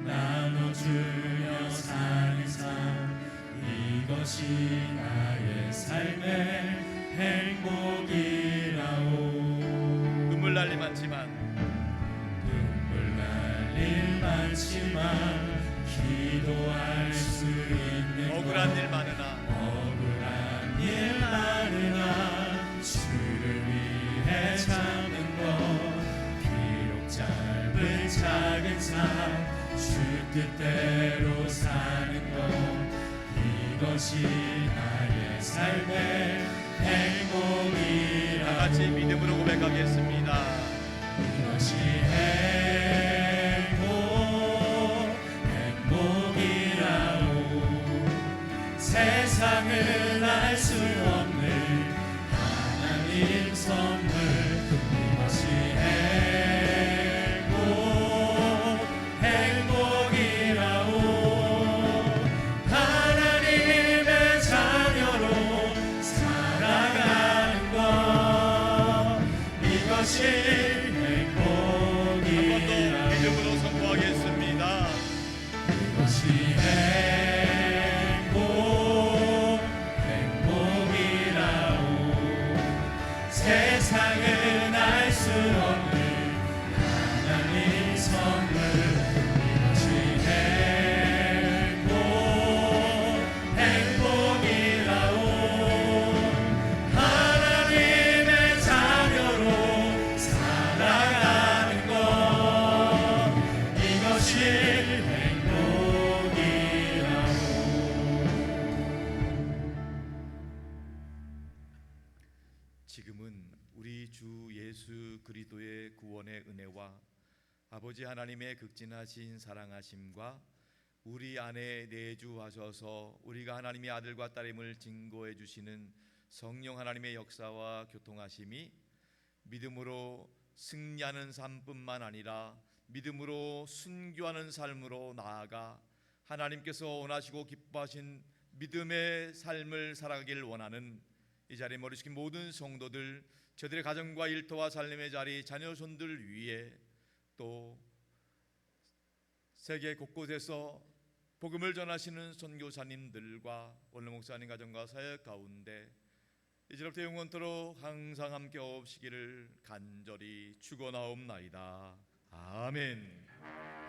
나눠주며 사는 삶 이것이 나의 삶의 행복이라오. 눈물 날 일 많지만 기도할 수 있는 억울한 일 많으나 주를 위해 참는 것 비록 짧은 작은 삶 주 뜻대로 사는 것 이것이 나의 삶의 행복이라. 다 같이 믿음으로 고백하겠습니다. 이것이 행복이라오. 세상은 알 수 없는 하나님 선물 이것이 행복이라오. 하나님의 자녀로 살아가는 것 이것이 믿음으로 선포하겠습니다. 이것이 행복이라오. 세상은 알 수 없는 하나님 선물 이것이 행복이라오. 하나님의 자녀로 살아가는 것 이것이 행복이라오. 지금은 우리 주 예수 그리스도의 구원의 은혜와 아버지 하나님의 극진하신 사랑하심과 우리 안에 내주하셔서 우리가 하나님의 아들과 딸임을 증거해 주시는 성령 하나님의 역사와 교통하심이 믿음으로 승리하는 삶뿐만 아니라 믿음으로 순교하는 삶으로 나아가 하나님께서 원하시고 기뻐하신 믿음의 삶을 살아가길 원하는 이 자리에 머리 숙인 모든 성도들, 저들의 가정과 일터와 삶의 자리, 자녀손들 위에 또 세계 곳곳에서 복음을 전하시는 선교사님들과 원로 목사님 가정과 사역 가운데 이제부터 영원토록 항상 함께 없시기를 간절히 축원하옵나이다. 아멘.